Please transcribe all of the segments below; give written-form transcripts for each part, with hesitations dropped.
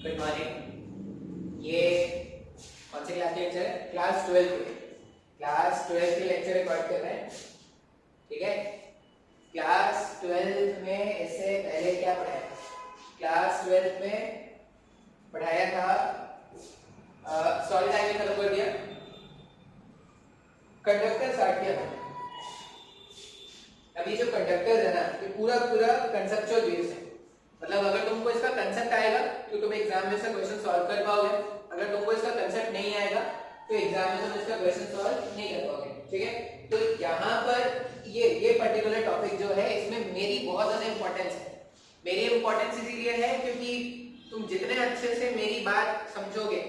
Good morning. ये कौन सी class के लेक्चर है? क्लास 12 के लेक्चर रिकॉर्ड कर रहे हैं। ठीक है, क्लास 12 में इससे पहले क्या पढ़ाया? क्लास 12 में पढ़ाया था सॉलिड आयन खत्म कर दिया, कंडक्टर स्टार्ट किया था। अभी जो कंडक्टर्स है ना, ये पूरा कंसेप्चुअल बेस है। मतलब अगर तुमको इसका कंसेप्ट आएगा तो तुम एग्जाम में इसका क्वेश्चन सॉल्व कर पाओगे। अगर तुमको इसका कंसेप्ट नहीं आएगा तो एग्जाम में तुम इसका क्वेश्चन सॉल्व नहीं कर पाओगे। ठीक है, तो यहाँ पर ये पर्टिकुलर टॉपिक जो है, इसमें मेरी बहुत ज्यादा इंपॉर्टेंस है। मेरी इंपॉर्टेंस इसीलिए है क्योंकि तुम जितने अच्छे से मेरी बात समझोगे,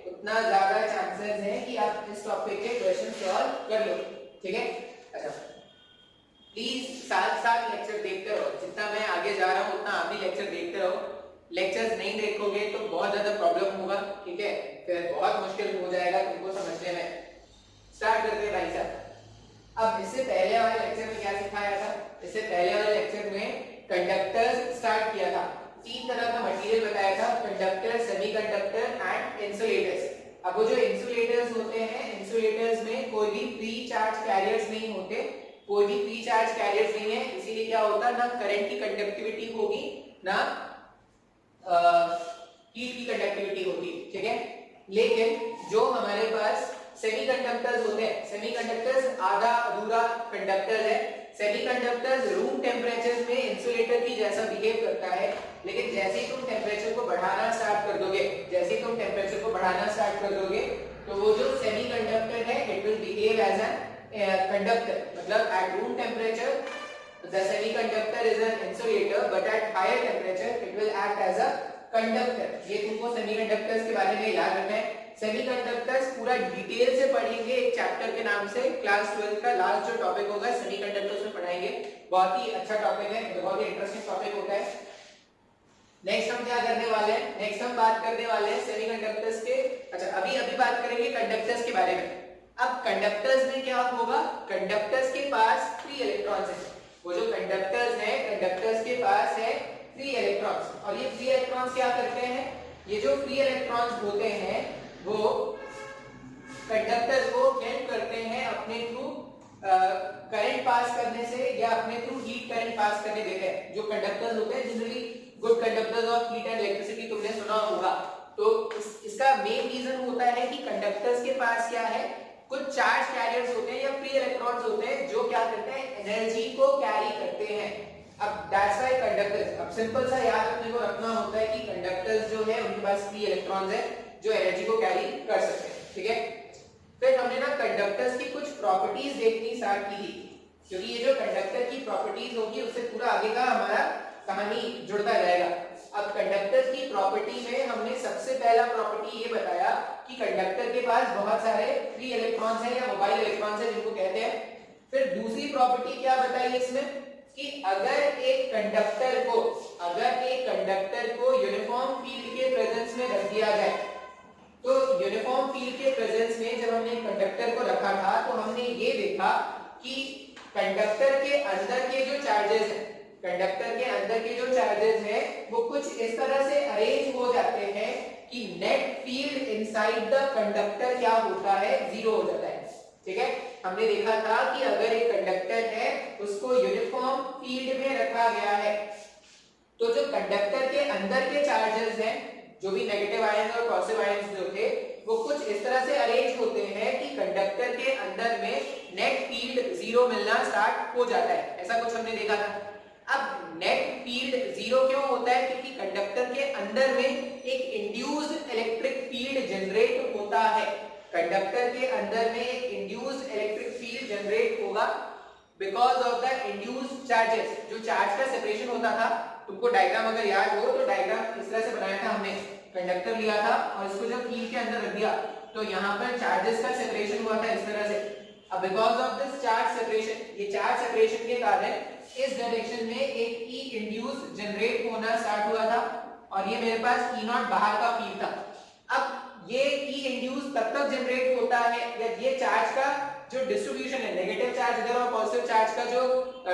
उतना ज्यादा चांसेस है कि आप इस टॉपिक के क्वेश्चन सॉल्व कर लो। ठीक है, अच्छा प्लीज साथ लेक्चर देखते रहो। जितना मैं आगे जा रहा हूँ उतना आप भी लेक्चर देखते रहो। लेक्चर्स नहीं देखोगे तो बहुत ज्यादा प्रॉब्लम होगा। ठीक है, फिर बहुत मुश्किल हो जाएगा तुमको समझने में। स्टार्ट करते हैं भाई साहब। अब इससे पहले वाले लेक्चर में क्या सिखाया था? इससे पहले वाले लेक्चर में कंडक्टर्स स्टार्ट किया था। 3 तरह का मटेरियल बताया था, कंडक्टर, सेमीकंडक्टर एंड इंसुलेटर्स। अब वो जो इंसुलेटर्स होते हैं, इंसुलेटर्स में कोई भी प्री चार्ज कैरियर्स नहीं होते, कोई भी प्री चार्ज कैरियर्स नहीं है। इसीलिए क्या होता है, ना करंट की कंडक्टिविटी होगी ना हीट की कंडक्टिविटी होगी। ठीक है, लेकिन जो हमारे पास सेमीकंडक्टर्स होते हैं, सेमीकंडक्टर्स आधा अधूरा कंडक्टर है। सेमीकंडक्टर्स रूम टेम्परेचर में इंसुलेटर की जैसा बिहेव करता है, लेकिन जैसे ही तुम टेम्परेचर को बढ़ाना स्टार्ट कर दोगे, तो वो जो सेमीकंडक्टर है, it will behave as an conductor. मतलब at room temperature the semiconductor is an insulator, but at higher temperature it will act as a conductor. ये तुमको सेमीकंडक्टर्स के बारे में याद रखना है। सेमीकंडक्टर्स पूरा डिटेल से पढ़ेंगे एक चैप्टर के नाम से। क्लास 12 का लास्ट जो टॉपिक होगा सेमीकंडक्टर्स में पढ़ाएंगे। बहुत ही अच्छा टॉपिक है, बहुत ही इंटरेस्टिंग टॉपिक होता है। नेक्स्ट हम क्या करने वाले हैं? नेक्स्ट हम बात करने वाले हैं सेमीकंडक्टर्स के। अच्छा, अभी बात करेंगे कंडक्टर्स के बारे में। अब कंडक्टर्स में क्या होगा? कंडक्टर्स के पास फ्री इलेक्ट्रॉन्स है। वो जो कंडक्टर्स हैं, कंडक्टर्स के पास है फ्री इलेक्ट्रॉन्स। और ये फ्री इलेक्ट्रॉन्स क्या करते हैं? ये जो फ्री इलेक्ट्रॉन्स होते हैं वो कंडक्टर को हेल्प करते हैं अपने थ्रू करंट पास करने से, या अपने थ्रू हीट करंट पास करने देते हैं। जो कंडक्टर्स होते हैं generally good conductors of heat and electricity, तुमने सुना होगा। तो इसका मेन रीजन होता है कि कंडक्टर्स के पास क्या है, कुछ चार्ज कैरियर्स होते हैं या फ्री इलेक्ट्रॉन्स होते हैं जो क्या करते हैं, एनर्जी को कैरी करते हैं। अब दैट्स व्हाई कंडक्टर्स, अब सिंपल सा याद अपने को रखना होता है कि कंडक्टर्स जो है उनके पास फ्री इलेक्ट्रॉन्स है जो एनर्जी को कैरी कर सकते हैं। ठीक है, फिर हमने ना कंडक्टर्स की कुछ प्रॉपर्टीज देखनी स्टार्ट की थी, क्योंकि ये जो कंडक्टर की प्रॉपर्टीज होगी उससे पूरा आगे का हमारा कहानी जुड़ता जाएगा। अब कंडक्टर की प्रॉपर्टी में हमने सबसे पहला प्रॉपर्टी ये बताया कि कंडक्टर के पास बहुत सारे फ्री इलेक्ट्रॉन्स हैं या मोबाइल इलेक्ट्रॉन्स हैं जिनको कहते हैं। फिर दूसरी प्रॉपर्टी क्या बताई इसमें कि अगर एक कंडक्टर को यूनिफॉर्म फील्ड के प्रेजेंस में रख दिया जाए, तो यूनिफॉर्म फील्ड के प्रेजेंस में जब हमने कंडक्टर को रखा था तो हमने ये देखा कि कंडक्टर के अंदर के जो चार्जेस हैं वो कुछ इस तरह से अरेंज हो जाते हैं कि net field inside the conductor क्या होता है, 0 हो जाता है। ठीक है, हमने देखा था कि अगर एक कंडक्टर है उसको यूनिफॉर्म फील्ड में रखा गया है, तो जो कंडक्टर के अंदर के चार्जेस हैं, जो भी नेगेटिव आयंस और पॉजिटिव आयंस जो थे, वो कुछ इस तरह से अरेंज होते हैं कि कंडक्टर के अंदर में नेट फील्ड 0 मिलना स्टार्ट हो जाता है। ऐसा कुछ हमने देखा था। अब नेट फील्ड 0 क्यों होता है? क्योंकि कंडक्टर के अंदर में एक इंड्यूस्ड इलेक्ट्रिक फील्ड जनरेट होता है। कंडक्टर के अंदर में एक इंड्यूस्ड इलेक्ट्रिक फील्ड जनरेट होगा because of the induced charges. जो चार्ज का सेपरेशन होता था, तुमको डायग्राम अगर याद हो तो डायग्राम इस तरह से बनाया था हमने। कंडक्टर लिया था और इसको जब फील्ड के अंदर रख दिया तो यहाँ पर चार्जेस का सेपरेशन हुआ था इस तरह से। अब because of this charge separation, ये चार्ज सेपरेशन के कारण इस डायरेक्शन में एक ई इंड्यूस जनरेट होना स्टार्ट हुआ था, और ये मेरे पास ई नॉट बाहर का फील्ड था। अब ये ई इंड्यूस तब तक जनरेट होता है, या ये चार्ज का जो डिस्ट्रीब्यूशन है, नेगेटिव चार्ज इधर और पॉजिटिव चार्ज का जो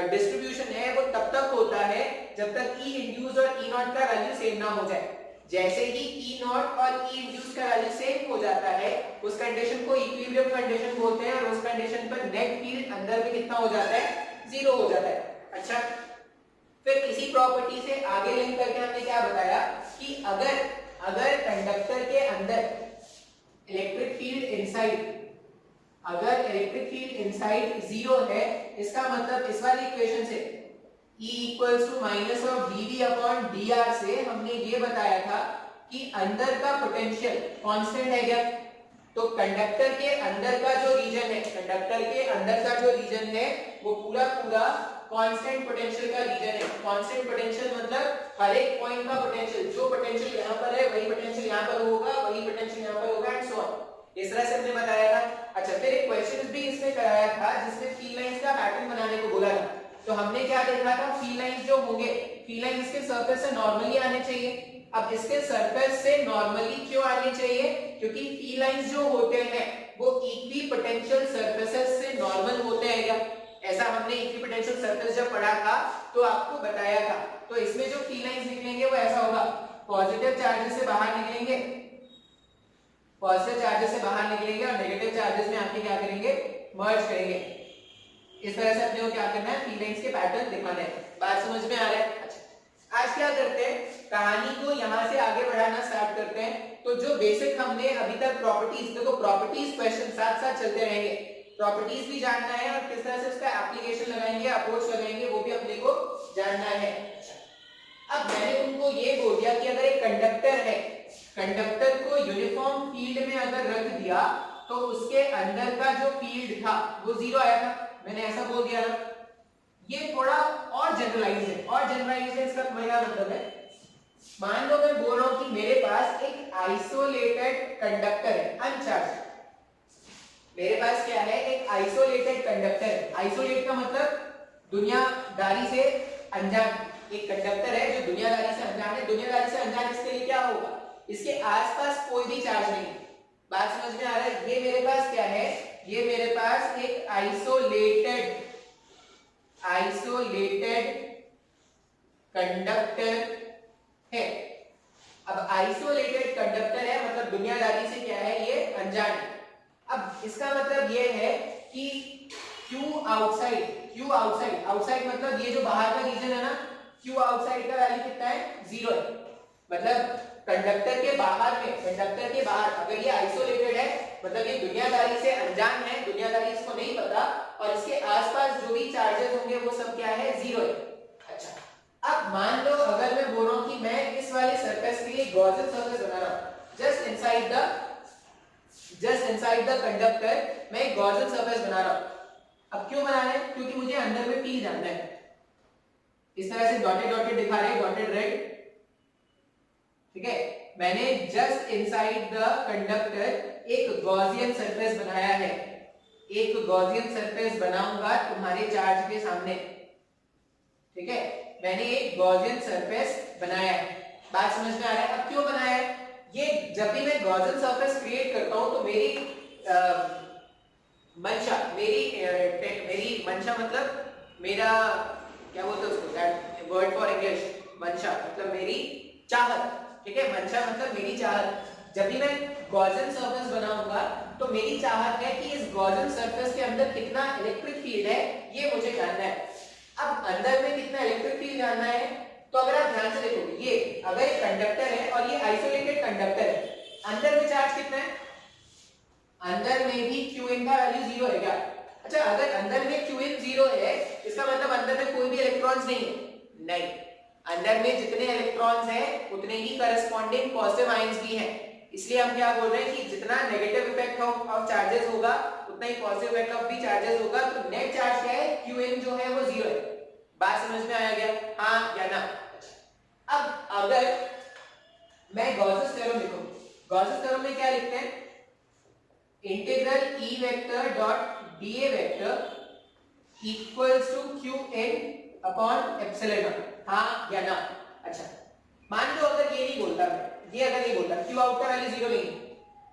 डिस्ट्रीब्यूशन है, वो तब तक होता है जब तक ई इंड्यूस और ई नॉट का वैल्यू सेम ना हो जाए। जैसे ही ई नॉट और ई इंड्यूस का वैल्यू सेम हो जाता है उस कंडीशन को इक्विलिब्रियम कंडीशन बोलते हैं, और उस कंडीशन पर नेट फील्ड अंदर में कितना हो जाता है, जीरो हो जाता है। अच्छा, फिर इसी प्रॉपर्टी से आगे लिंक करके हमने क्या बताया कि अगर कंडक्टर के अंदर इलेक्ट्रिक फील्ड इनसाइड, अगर इलेक्ट्रिक फील्ड इनसाइड जीरो है, इसका मतलब इस वाली इक्वेशन से E equals to minus of dv upon dr से हमने ये बताया था कि अंदर का पोटेंशियल कांस्टेंट है क्या। तो कंडक्टर के अंदर का जो रीजन है, कंडक्टर के अंदर का जो रीजन है वो पूरा पूरा कांस्टेंट पोटेंशियल का रीजन है। कांस्टेंट पोटेंशियल मतलब हर एक पॉइंट का पोटेंशियल, जो पोटेंशियल यहाँ पर है वही पोटेंशियल यहाँ पर होगा, वही पोटेंशियल यहाँ पर होगा, एंड सो ऑन। इस तरह से हमने बताया था। अच्छा, फिर एक क्वेश्चन भी इसमें कराया था जिसमें फील्ड लाइंस का पैटर्न बनाने को बोला था। तो हमने क्या देखा था, फील्ड लाइंस जो होंगे, फील्ड लाइंस इसके सरफेस से नॉर्मली आने चाहिए। अब इसके सरफेस से नॉर्मली क्यों आने चाहिए, क्योंकि फील्ड लाइंस जो होते हैं वो इक्वी पोटेंशियल सरफेसेस से नॉर्मल होते हैं क्या। ऐसा हमने इक्वी पोटेंशियल सरफेस जब पढ़ा था तो आपको बताया था। तो इसमें जो फील्ड लाइंस निकलेंगे वो ऐसा होगा, पॉजिटिव चार्जेस से बाहर निकलेंगे, पॉजिटिव चार्जेस से बाहर निकलेंगे और नेगेटिव चार्जेस में आके क्या करेंगे, मर्ज करेंगे। इस तरह से अपने को क्या करना है, फील्ड लाइंस के पैटर्न दिखाना है। बात समझ में आ रहा है। अच्छा, आज क्या करते हैं, कहानी को यहां से आगे बढ़ाना स्टार्ट करते हैं। तो जो बेसिक हमने अभी तक प्रॉपर्टीज, देखो प्रॉपर्टीज क्वेश्चन साथ साथ चलते रहेंगे, प्रॉपर्टीज भी जानना है और किस तरह से उसका एप्लीकेशन लगाएंगे, अप्रोच लगाएंगे, वो भी अपने को जानना है। अब मैंने तुमको ये बोल दिया कि अगर एक कंडक्टर है, कंडक्टर को यूनिफॉर्म फील्ड में अगर रख दिया तो उसके अंदर का जो फील्ड था वो जीरो आया था, मैंने ऐसा बोल दिया था। ये थोड़ा और जनरलाइज है, और जनरलाइज है इसका मेरा मतलब है, मान लो मैं बोल रहा हूं कि मेरे पास एक आइसोलेटेड कंडक्टर है, अनचार्ज। मेरे पास क्या है, एक आइसोलेटेड कंडक्टर है। आइसोलेट का मतलब दुनियादारी से अनजान। एक कंडक्टर है जो दुनियादारी से अनजान है। दुनियादारी से अनजान इसके लिए क्या होगा, इसके आसपास कोई भी चार्ज नहीं। बात समझ में आ रहा है। ये मेरे पास क्या है, ये मेरे पास एक आइसोलेटेड कंडक्टर है। अब आइसोलेटेड कंडक्टर है मतलब दुनियादारी से क्या है, ये अनजान है। अब इसका मतलब ये है कि Q आउटसाइड मतलब ये जो बाहर का रीजन है ना, Q आउटसाइड का वैल्यू कितना है, जीरो है। मतलब कंडक्टर के बाहर में, कंडक्टर के बाहर अगर ये आइसोलेटेड है मतलब ये दुनियादारी से अनजान है, दुनियादारी इसको नहीं पता, और इसके आसपास जो भी चार्जेस होंगे वो सब क्या है, जीरो है। अच्छा, अब मान लो अगर मैं बोल रहा हूं कि मैं इस वाले सरफेस के लिए गॉसियन सरफेस बना रहा हूं, जस्ट इनसाइड द कंडक्टर मैं एक गॉसियन सरफेस बना रहा हूं। अब क्यों बना रहे हैं, क्योंकि मुझे अंदर में फील्ड जानना है। इस तरह से डॉटेड डॉटेड दिखा रहे हैं, डॉटेड रेड, ठीक है। मैंने जस्ट इनसाइड द कंडक्टर एक गॉसियन सरफेस बनाया है। एक गॉसियन सरफेस बनाऊंगा तुम्हारे चार्ज के सामने, ठीक है। मैंने एक गॉसियन सरफेस बनाया है। बात समझ में आ रहा है। अब क्यों बनाया है, ये जब भी मैं गॉसियन सरफेस क्रिएट करता हूं तो मेरी मंशा मतलब मेरा क्या बोलते हैं उसको, दैट वर्ड फॉर इंग्लिश, मंशा मतलब मेरी चाहत, ठीक है। मंशा मतलब मेरी चाहत। जब भी मैं गॉसियन सरफेस बनाऊंगा तो मेरी चाहत है कि इस गॉसियन सरफेस के अंदर कितना इलेक्ट्रिक फील्ड है ये मुझे जानना है। अब अंदर में कितना इलेक्ट्रिक फील्ड जानना है, तो अगर आप ध्यान से देखोगे, ये अगर एक कंडक्टर है और ये आइसोलेटेड कंडक्टर है, अंदर में चार्ज कितना है, अंदर में भी Qn का वैल्यू जीरो है क्या। अच्छा, अगर अंदर में Qn जीरो है इसका मतलब अंदर में कोई भी इलेक्ट्रॉन्स नहीं है, नहीं। अंदर में जितने इलेक्ट्रॉन्स हैं उतने ही करस्पॉन्डिंग पॉजिटिव आयंस भी हैं। इसलिए हम क्या बोल रहे हैं कि जितना नेगेटिव इफेक्ट ऑफ चार्जेस होगा उतना ही पॉजिटिव इफेक्ट ऑफ भी चार्जेस होगा। तो नेट चार्ज क्या है, Qn जो है वो जीरो है। बात समझ में आया गया, हाँ या ना। अब अगर मैं गॉसेस थ्योरम लिखूं, गॉसेस थ्योरम में क्या लिखते हैं, integral E vector dot dA vector equals to Qn upon epsilon naught, हाँ या ना। अच्छा, मान लो अगर ये नहीं बोलता मैं, ये अगर नहीं बोलता Q आउट का वैल्यू जीरो नहीं,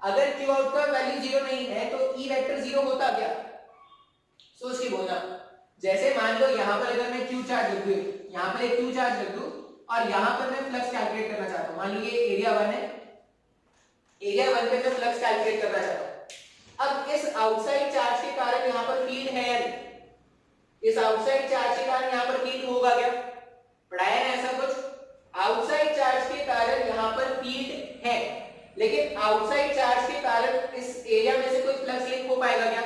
अगर Q आउट का वैल्यू जीरो नहीं है तो E वेक्टर जीरो होता क्या, सोच के बोलना। जैसे मान लो यहाँ पर अगर मैं क्यू चार्ज रख दूं, यहाँ पर एक क्यू चार्ज रख दूं और यहाँ पर मैं फ्लक्स कैलकुलेट करना चाहता हूँ, मान लो ये एरिया 1 है, एरिया 1 पे मैं फ्लक्स कैलकुलेट करना चाहता हूँ। अब इस आउटसाइड चार्ज के कारण यहाँ पर फील्ड है या नहीं? इस आउटसाइड चार्ज के कारण यहाँ पर फील्ड होगा क्या? पढ़ाया है ऐसा कुछ? आउटसाइड चार्ज के कारण यहाँ पर फील्ड है, लेकिन आउटसाइड चार्ज के कारण इस एरिया में से कोई फ्लक्स लिंक हो पाएगा क्या?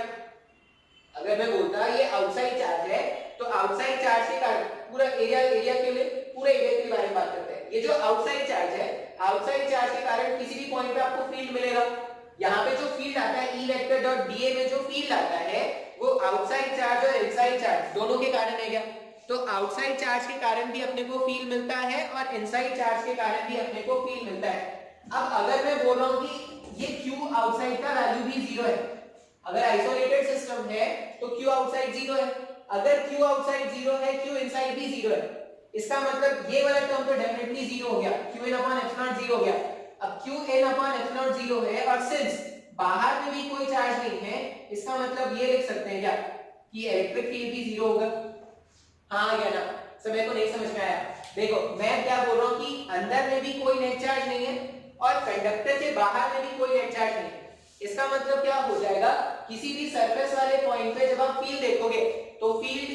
अगर मैं बोलता ये आउटसाइड चार्ज है तो आउटसाइड चार्ज के कारण पूरा एरिया, एरिया के लिए पूरे एरिया के बारे में बात करते हैं। ये जो आउटसाइड चार्ज है, आउटसाइड चार्ज के कारण किसी भी पॉइंट पे आपको फील्ड मिलेगा। यहाँ पे जो फील्ड आता है E वेक्टर डॉट dA में जो फील्ड आता है वो आउटसाइड चार्ज और इनसाइड चार्ज दोनों के कारण है क्या? तो आउटसाइड चार्ज के कारण भी अपने को फील्ड मिलता है और इनसाइड चार्ज के कारण भी अपने को फील्ड मिलता है। अब अगर मैं बोल रहा हूँ कि ये Q आउटसाइड का वैल्यू भी 0 है, अगर आइसोलेटेड सिस्टम है तो Q आउटसाइड 0 है, अगर Q आउटसाइड 0 है Q इनसाइड भी 0 है, इसका मतलब ये वाला टर्म तो डेफिनेटली 0 हो गया, Qn अपॉन एप्सिलॉन 0 हो गया। अब Qn अपॉन एप्सिलॉन 0 है और सिंस बाहर में भी कोई चार्ज नहीं है, इसका मतलब ये लिख सकते हैं क्या कि इलेक्ट्रिक फील्ड भी 0 होगा? हाँ या ना? समय को नहीं समझ में आया? देखो मैं क्या बोल रहा हूँ कि अंदर में भी कोई नेट चार्ज नहीं है और कंडक्टर के बाहर में भी कोई नेट चार्ज नहीं है। इसका मतलब क्या हो जाएगा, किसी भी सरफेस वाले पॉइंट पे जब आप फील्ड देखोगे तो फील्ड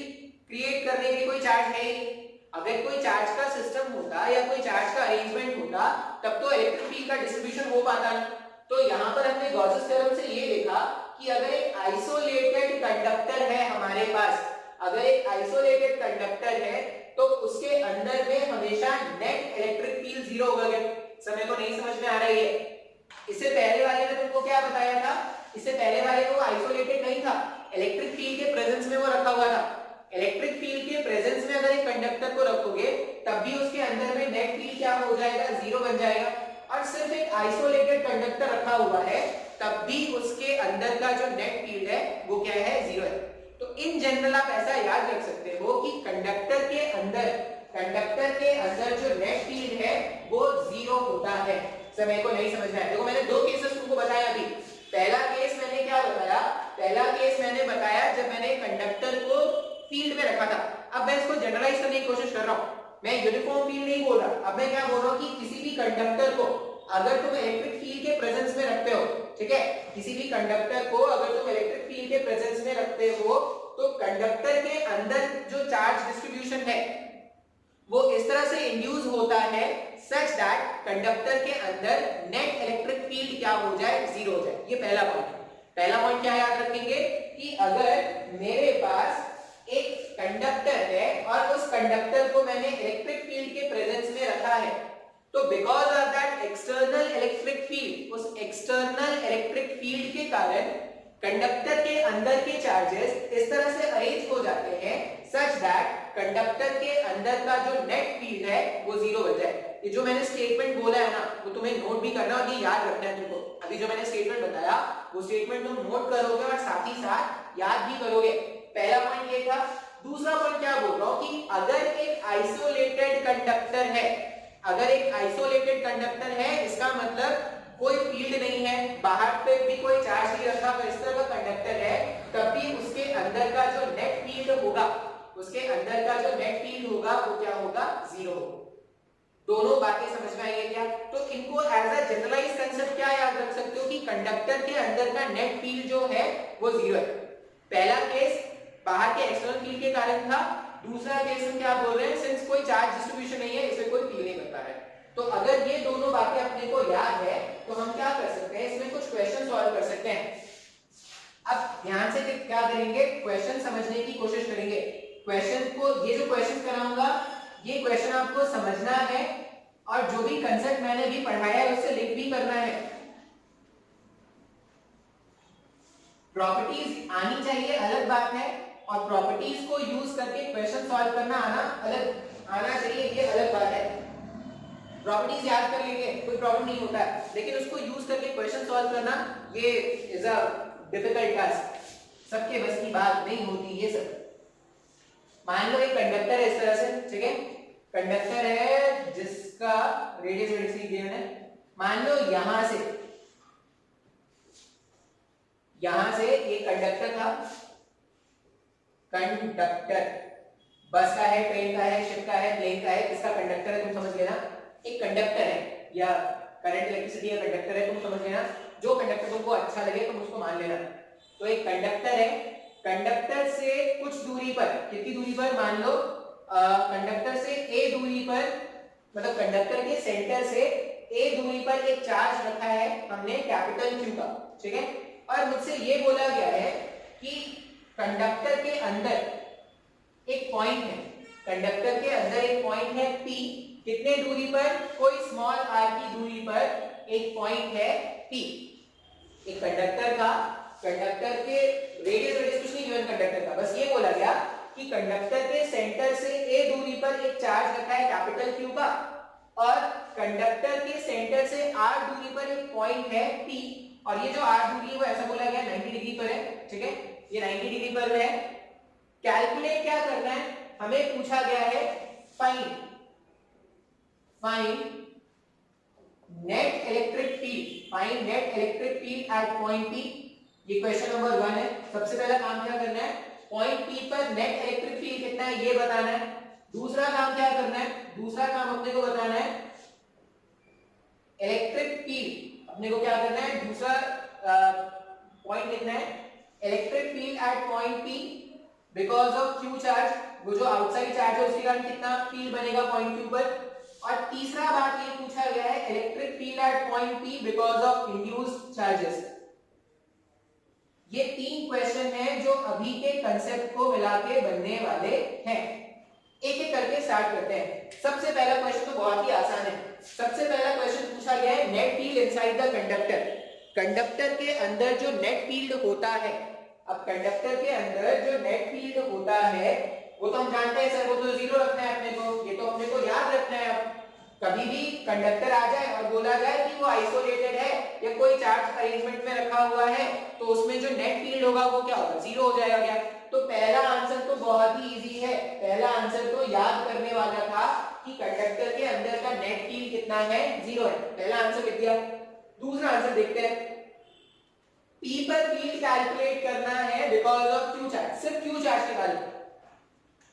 क्रिएट करने के कोई चार्ज है ही नहीं। अगर कोई चार्ज का सिस्टम होता या कोई चार्ज का अरेंजमेंट होता तब तो इलेक्ट्रिक फील्ड का डिस्ट्रीब्यूशन हो पाता ना। तो यहाँ पर हमने गॉसेस थ्योरम से ये देखा कि अगर एक आइसोलेटेड कंडक्टर है हमारे पास, अगर एक आइसोलेटेड कंडक्टर है तो उसके अंदर में हमेशा नेट इलेक्ट्रिक फील्ड 0 होगा। समय को नहीं समझ में आ रही है? इससे पहले वाले में तुमको क्या बताया था? इससे पहले वाले में वो आइसोलेटेड नहीं था, इलेक्ट्रिक फील्ड के प्रेजेंस में वो रखा हुआ था। इलेक्ट्रिक फील्ड के प्रेजेंस में अगर एक कंडक्टर को रखोगे तब भी उसके अंदर में नेट फील्ड क्या हो जाएगा? 0 बन जाएगा। और सिर्फ एक आइसोलेटेड कंडक्टर रखा हुआ है तब भी उसके अंदर का जो नेट फील्ड है वो क्या है? 0 है। तो इन जनरल आप ऐसा याद रख सकते हो कि कंडक्टर के अंदर जो नेट फील्ड है वो 0 होता है। समय को नहीं समझ में आया? देखो मैंने दो केसेस तुमको बताया अभी। पहला केस मैंने क्या बताया? पहला केस मैंने बताया जब मैंने कंडक्टर को फील्ड में रखा था। अब मैं इसको जनरलाइज करने की कोशिश कर रहा हूं, मैं यूनिफॉर्म फील्ड नहीं बोल रहा। अब मैं क्या बोल रहा हूं कि किसी भी कंडक्टर को अगर तुम इलेक्ट्रिक फील्ड के प्रेजेंस में रखते हो, ठीक है, किसी भी कंडक्टर को अगर तुम इलेक्ट्रिक फील्ड के प्रेजेंस में रखते हो तो कंडक्टर के अंदर जो चार्ज डिस्ट्रीब्यूशन है वो इस तरह से इंड्यूस होता है सच दैट कंडक्टर के अंदर नेट इलेक्ट्रिक फील्ड क्या हो जाए? 0 हो जाए। ये पहला पॉइंट। पहला पॉइंट क्या याद रखेंगे कि अगर मेरे पास एक कंडक्टर है और उस कंडक्टर को मैंने इलेक्ट्रिक फील्ड के प्रेजेंस में रखा है तो because of that external electric field, उस एक्सटर्नल इलेक्ट्रिक फील्ड के कारण कंडक्टर के अंदर के चार्जेस इस तरह से अरेंज हो जाते हैं सच दैट कंडक्टर के अंदर का जो नेट फील्ड है वो 0 बन जाए। ये जो मैंने स्टेटमेंट बोला है ना वो तुम्हें नोट भी करना और ये याद रखना है तुमको। अभी जो मैंने स्टेटमेंट बताया वो स्टेटमेंट तुम नोट करोगे और साथ ही साथ याद भी करोगे। पहला पॉइंट ये था। दूसरा पॉइंट क्या बोल रहा हूं कि अगर एक आइसोलेटेड कंडक्टर है, अगर एक आइसोलेटेड कंडक्टर है इसका मतलब कोई फील्ड नहीं है, बाहर पे भी कोई चार्ज नहीं रखा हुआ, इस तरह का कंडक्टर है, तब भी उसके अंदर का जो नेट फील्ड होगा, उसके अंदर का जो नेट फील्ड होगा वो क्या होगा? 0 होगा। दोनों बातें समझ में आई है क्या? तो इनको एज अ जनरलाइज कांसेप्ट क्या याद रख सकते हो कि कंडक्टर के अंदर का नेट फील्ड जो है वो 0 है। पहला केस बाहर के एक्सटर्नल फील्ड के कारण था, दूसरा केस में क्या बोल रहे हैं? सिंस कोई चार्ज डिस्ट्रीब्यूशन नहीं है इसे कोई फील नहीं करता है। तो अगर ये दोनों बातें अपने को याद है तो हम क्या कर सकते हैं? इसमें कुछ क्वेश्चन सॉल्व कर सकते हैं। अब ध्यान से क्या करेंगे? क्वेश्चन समझने की कोशिश करेंगे। क्वेश्चन को, ये जो क्वेश्चन कराऊंगा ये क्वेश्चन आपको समझना है और जो भी कंसेप्ट मैंने अभी पढ़ाया है उससे लिंक भी करना है। प्रॉपर्टीज आनी चाहिए अलग बात है और प्रॉपर्टीज को यूज करके क्वेश्चन सॉल्व करना आना चाहिए ये अलग बात है। प्रॉपर्टीज याद कर लेंगे कोई प्रॉब्लम नहीं होता है, लेकिन उसको यूज करके क्वेश्चन सॉल्व करना ये इज अ डिफिकल्ट टास्क, सबके बस की बात नहीं होती ये सब। मान लो एक कंडक्टर है इस तरह से, ठीक है, कंडक्टर है जिसका रेडियस गिवन है। मान लो यहां से ये कंडक्टर था, कंडक्टर, बस का है, ट्रेन का है, शिप का है, प्लेन का है, किसका कंडक्टर है तुम समझ लेना। एक कंडक्टर है या करंट इलेक्ट्रिसिटी का कंडक्टर है, तुम समझ लेना। जो कंडक्टर तुमको अच्छा लगे तुम उसको मान लेना। तो एक कंडक्टर है, कंडक्टर से कुछ दूरी पर, कितनी दूरी पर, मान लो कंडक्टर से a दूरी पर, मतलब कंडक्टर के सेंटर से a दूरी पर एक चार्ज रखा है हमने कैपिटल Q का, ठीक है। और मुझसे ये बोला गया है कि कंडक्टर के अंदर एक पॉइंट है, कंडक्टर के अंदर एक पॉइंट है P, कितने दूरी पर, कोई स्मॉल r की दूरी पर एक पॉइंट है P। एक कंडक्टर का, कंडक्टर के रेडियस रेडियस कुछ नहीं गिवन कंडक्टर का, बस ये बोला गया कि कंडक्टर के सेंटर से a दूरी पर एक चार्ज रखा है कैपिटल Q का, और कंडक्टर के सेंटर से r दूरी पर एक पॉइंट है P, और ये जो r दूरी है वो ऐसा बोला गया 90 डिग्री पर है, ठीक है, ये 90 डिग्री पर है। कैलकुलेट क्या करना है, हमें पूछा गया है find net electric field, find net electric field at point P। ये क्वेश्चन नंबर 1 है। सबसे पहला काम क्या करना है, पॉइंट P पर नेट इलेक्ट्रिक फील्ड कितना है ये बताना है। दूसरा काम क्या करना है, दूसरा काम अपने को बताना है इलेक्ट्रिक फील्ड, अपने को क्या करना है, दूसरा पॉइंट लिखना है electric field at point P because of Q charge, वो जो आउटसाइड चार्ज है उसके कारण कितना फील्ड बनेगा पॉइंट Q पर। और तीसरा बात ये पूछा गया है electric field at point P because of induced charges. ये 3 क्वेश्चन हैं जो अभी के कंसेप्ट को मिला के बनने वाले हैं। एक एक करके स्टार्ट करते हैं। सबसे पहला क्वेश्चन तो बहुत ही आसान है। सबसे पहला क्वेश्चन पूछा गया है net field inside the conductor, conductor के अंदर जो नेट फील्ड होता है। अब कंडक्टर के अंदर जो नेट फील्ड होता है वो तो हम जानते हैं सर, वो तो जीरो रखना है अपने को, ये तो अपने को याद रखना है। अब कभी भी कंडक्टर आ जाए और बोला जाए कि वो आइसोलेटेड है या कोई चार्ज अरेंजमेंट में रखा हुआ है तो उसमें जो नेट फील्ड होगा वो क्या होगा, जीरो हो जाएगा क्या। तो पहला आंसर तो बहुत ही इजी है, पहला आंसर तो याद करने वाला था कि कंडक्टर के अंदर का नेट फील्ड कितना है, जीरो है, पहला आंसर लिख दिया। दूसरा आंसर देखते हैं, P पर फील्ड कैलकुलेट करना है बिकॉज ऑफ Q चार्ज, सिर्फ Q चार्ज के कारण।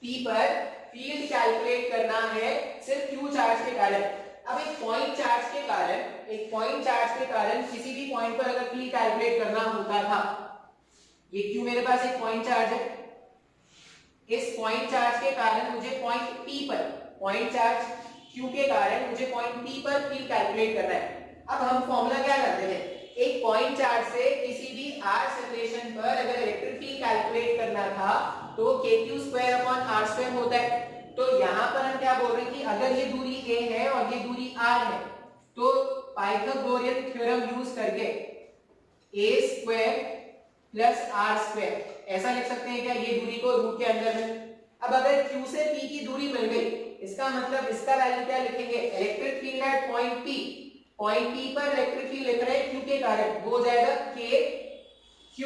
P पर फील्ड कैलकुलेट करना है सिर्फ Q चार्ज के कारण। अब एक पॉइंट चार्ज के कारण, एक पॉइंट चार्ज के कारण किसी भी पॉइंट पर अगर फील्ड कैलकुलेट करना होता था, ये Q मेरे पास एक पॉइंट चार्ज है, इस पॉइंट चार्ज के कारण मुझे पॉइंट P पर, पॉइंट चार्ज Q के कारण मुझे पॉइंट P पर फील्ड कैलकुलेट करना है। अब हम फॉर्मूला क्या करते थे, एक पॉइंट चार्ज से किसी भी r सेपरेशन पर अगर इलेक्ट्रिक फील्ड कैलकुलेट करना था तो kq² होता है। तो यहाँ पर हम क्या बोल रहे हैं कि अगर ये दूरी a है और ये दूरी r है तो पाइथागोरियन थ्योरम यूज करके a² प्लस r², ऐसा लिख सकते हैं क्या, ये दूरी को रूट के अंदर में। अब अगर q से p की दूरी मिल गई, इसका मतलब इसका वैल्यू क्या लिखेंगे, electric field at point P, point P पर इलेक्ट्रिक फील्ड लिख रहे हैं Q के कारण, वो हो जाएगा k q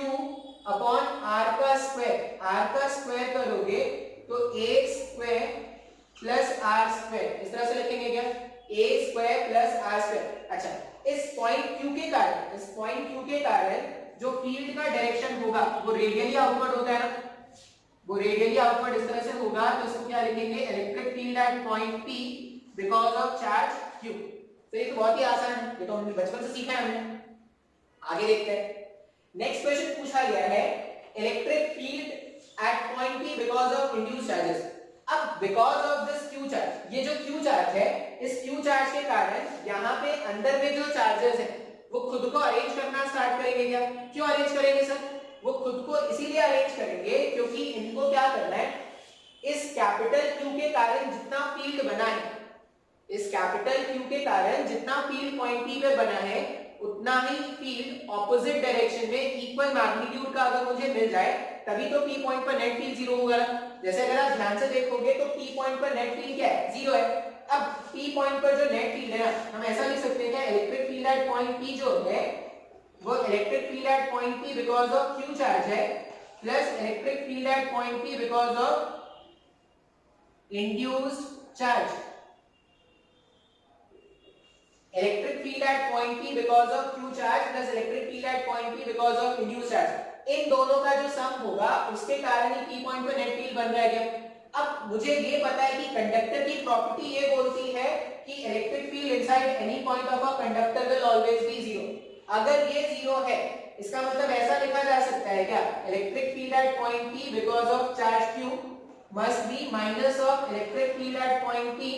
अपॉन r का स्क्वायर, r का स्क्वायर करोगे तो a² प्लस r², इस तरह से लिखेंगे क्या, a² प्लस r²। अच्छा, इस पॉइंट Q के कारण, इस पॉइंट Q के कारण जो फील्ड का डायरेक्शन होगा वो रेडियली आउटवर्ड होता है ना, वो रेडियली आउटवर्ड इस तरह से होगा, तो इसको क्या लिखेंगे, electric field at point P because of charge Q। तो ये तो बहुत ही आसान है, ये तो हमने बचपन से सीखा है हमने। आगे देखते हैं, नेक्स्ट क्वेश्चन पूछा गया है electric field at point P because of induced charges. अब because of this Q charge, ये जो Q चार्ज है, इस Q चार्ज के कारण यहाँ पे अंदर में जो चार्जेस हैं वो खुद को अरेंज करना स्टार्ट करेंगे क्या। क्यों अरेंज करेंगे सर, वो खुद को इसीलिए अरेंज करेंगे क्योंकि इनको क्या करना है, इस कैपिटल Q के कारण जितना फील्ड बना है, इस कैपिटल Q के कारण जितना फील्ड पॉइंट P पे बना है उतना ही फील्ड ऑपोजिट डायरेक्शन में इक्वल मैग्नीट्यूड का अगर मुझे मिल जाए तभी तो P पॉइंट पर नेट फील्ड जीरो होगा। जैसे अगर आप ध्यान से देखोगे तो P पॉइंट पर नेट फील्ड क्या है, जीरो है। अब P पॉइंट पर जो नेट फील्ड है ना, हम ऐसा लिख सकते हैं कि electric field at point P जो है वो electric field at point P because of Q charge है plus electric field at point P because of induced charge, electric field at point P because of Q charge plus electric field at point P because of induced charge। इन दोनों का जो सम होगा उसके कारण ही P point पे net field बन जाएगा। अब मुझे ये पता है कि कंडक्टर की प्रॉपर्टी ये बोलती है कि electric field inside any point of a conductor will always be zero. अगर ये जीरो है इसका मतलब ऐसा लिखा जा सकता है क्या, electric field at point P because of charge Q must be minus of electric field at point P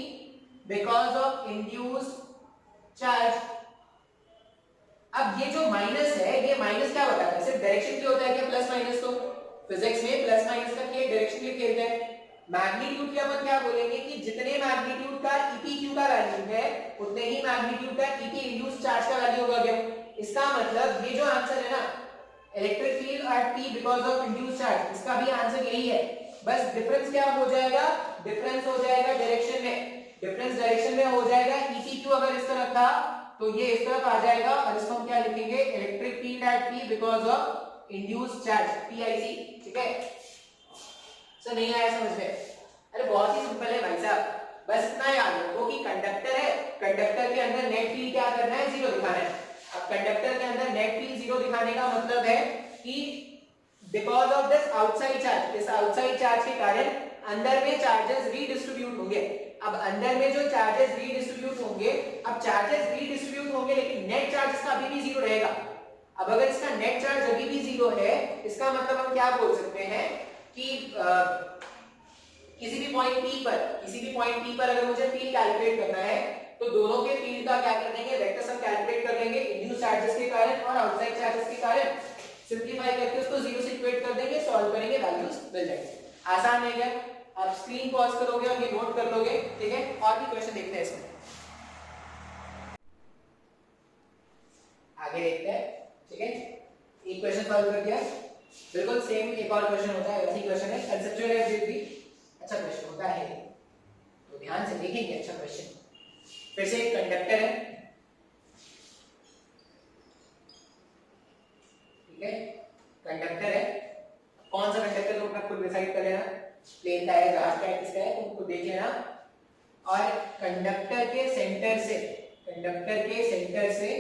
because of induced charge. अब ये जो माइनस है, ये माइनस क्या बताता है, सिर्फ डायरेक्शन क्या होता है क्या, प्लस माइनस। तो फिजिक्स में प्लस माइनस का क्या डायरेक्शन के खेलते हैं। मैग्नीट्यूड के अपन क्या बोलेंगे कि जितने मैग्नीट्यूड का EPQ का वैल्यू है उतने ही मैग्नीट्यूड का EP इंड्यूस्ड चार्ज का वैल्यू होगा क्या। इसका मतलब ये जो आंसर है ना, electric field eight P because of induced charge, इसका भी आंसर यही है। बस डिफरेंस क्या हो जाएगा, डिफरेंस हो जाएगा डायरेक्शन में, डिफरेंस डायरेक्शन में हो जाएगा। EPQ अगर इस तरफ था तो ये इस तरफ आ जाएगा और इसको हम क्या लिखेंगे, electric field eight P because of induced charge, PIC। ठीक है, सो नहीं आया समझ में? अरे बहुत ही सिंपल है भाई साहब, बस इतना याद रखो कि कंडक्टर है, कंडक्टर के अंदर नेट फील्ड क्या करना है, जीरो दिखाना है। अब कंडक्टर के अंदर नेट फील्ड जीरो दिखाने का मतलब है कि because of this outside charge, इस आउटसाइड चार्ज के कारण अंदर में चार्जेस रीडिस्ट्रीब्यूट होंगे। अब अंदर में जो चार्जेस रीडिस्ट्रीब्यूट होंगे, अब चार्जेस रीडिस्ट्रीब्यूट होंगे लेकिन नेट चार्ज इसका अभी भी जीरो रहेगा। अब अगर इसका नेट चार्ज अभी भी जीरो है, इसका मतलब हम क्या बोल सकते हैं कि किसी भी पॉइंट P पर अगर मुझे फील्ड कैलकुलेट करना है तो दोनों के फील्ड का क्या कर देंगे, वेक्टर सम कैलकुलेट कर देंगे इंड्यूस्ड चार्जेस के कारण और आउटसाइड चार्जेस के कारण, सिंपलीफाई करके उसको जीरो से इक्वेट कर देंगे, सॉल्व करेंगे, वैल्यूज मिल जाएंगे। आसान है क्या? आप स्क्रीन पॉज करोगे और ये नोट कर लोगे। ठीक है, और भी क्वेश्चन देखते हैं इसमें, आगे देखते हैं। ठीक है, एक क्वेश्चन सॉल्व कर दिया, बिल्कुल सेम एक और क्वेश्चन होता है, वैसी क्वेश्चन है, कंसेप्चुअल एबिलिटी अच्छा क्वेश्चन होता है, तो ध्यान से देखेंगे। अच्छा क्वेश्चन, फिर से एक कंडक्टर है, ठीक है, कंडक्टर है, कौन सा कंडक्टर तुम खुद डिसाइड कर लेना, प्लेन का है, जहाज का है, किसका है तुम खुद देख लेना। और कंडक्टर के सेंटर से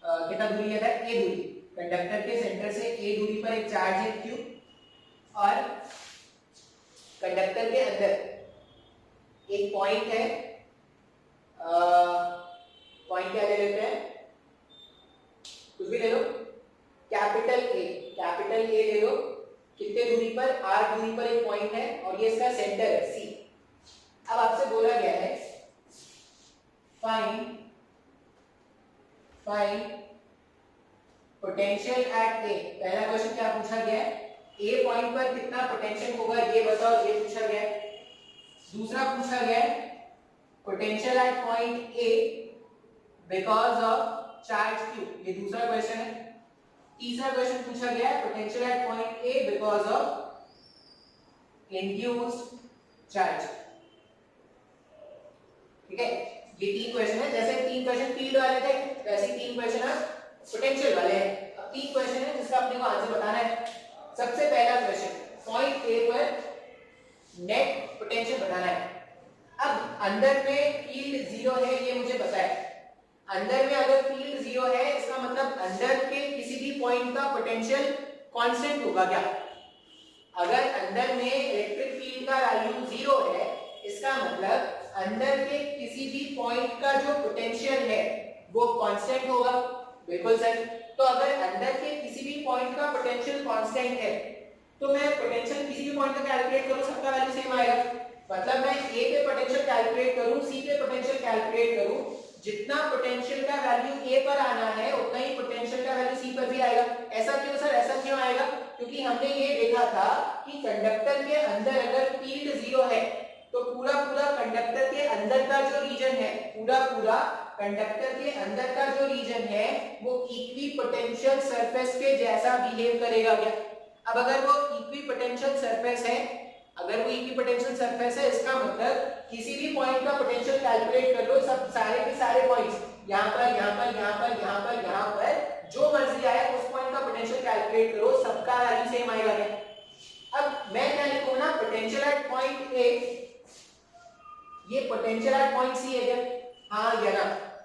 कितना दूरी है, a दूरी, कंडक्टर के सेंटर से a दूरी पर एक चार्ज है Q, और कंडक्टर के अंदर एक पॉइंट है, पॉइंट क्या ले लेते हैं, कुछ भी ले लो, कैपिटल A ले लो, कितने दूरी पर, r दूरी पर एक पॉइंट है और ये इसका सेंटर है C। अब आपसे बोला गया है फाइंड पोटेंशियल एट A। पहला क्वेश्चन क्या पूछा गया है, A पॉइंट पर कितना पोटेंशियल होगा ये बताओ, ये पूछा गया है। दूसरा पूछा गया है potential at point A because of charge Q, ये दूसरा क्वेश्चन है। तीसरा क्वेश्चन पूछा गया है potential at point A because of induced charge. ठीक है, ये तीन क्वेश्चन है, जैसे तीन क्वेश्चन फील्ड वाले थे वैसे ही तीन क्वेश्चन पोटेंशियल वाले हैं। अब तीन क्वेश्चन है जिसका अपने को आंसर बताना है। सबसे पहला क्वेश्चन, पॉइंट A पर नेट पोटेंशियल बताना है। अब अंदर में फील्ड जीरो है ये मुझे पता है, अंदर में अगर फील्ड जीरो है इसका मतलब अंदर के किसी भी पॉइंट का पोटेंशियल कांस्टेंट होगा क्या। अगर अंदर में इलेक्ट्रिक फील्ड का वैल्यू जीरो है इसका मतलब अंदर के किसी भी पॉइंट का जो पोटेंशियल है वो कांस्टेंट होगा, बिल्कुल सही। तो अगर अंदर के किसी भी पॉइंट का पोटेंशियल कांस्टेंट है तो मैं पोटेंशियल किसी भी पॉइंट का कैलकुलेट करूं सबका वैल्यू सेम आएगा। मतलब मैं A पे पोटेंशियल कैलकुलेट करूं, C पे पोटेंशियल कैलकुलेट करूं, जितना पोटेंशियल का वैल्यू A पर आना है उतना ही पोटेंशियल का वैल्यू C पर भी आएगा। ऐसा क्यों सर, ऐसा क्यों आएगा? क्योंकि हमने ये देखा था कि कंडक्टर के अंदर अगर फील्ड जीरो है तो पूरा कंडक्टर के अंदर का जो रीजन है, पूरा कंडक्टर के अंदर का जो रीजन है वो इक्विपोटेंशियल सरफेस के जैसा बिहेव करेगा क्या। अब अगर वो इक्विपोटेंशियल सरफेस है, इसका मतलब किसी भी पॉइंट का पोटेंशियल कैलकुलेट कर लो, सब सारे के सारे पॉइंट्स यहाँ पर जो मर्जी आए उस पॉइंट का पोटेंशियल कैलकुलेट करो, सबका वैल्यू सेम आएगा क्या। अब मैं क्या लिखूं ना, पोटेंशियल एट पॉइंट A, ये पोटेंशियल एट पॉइंट C है क्या? हाँ या ना?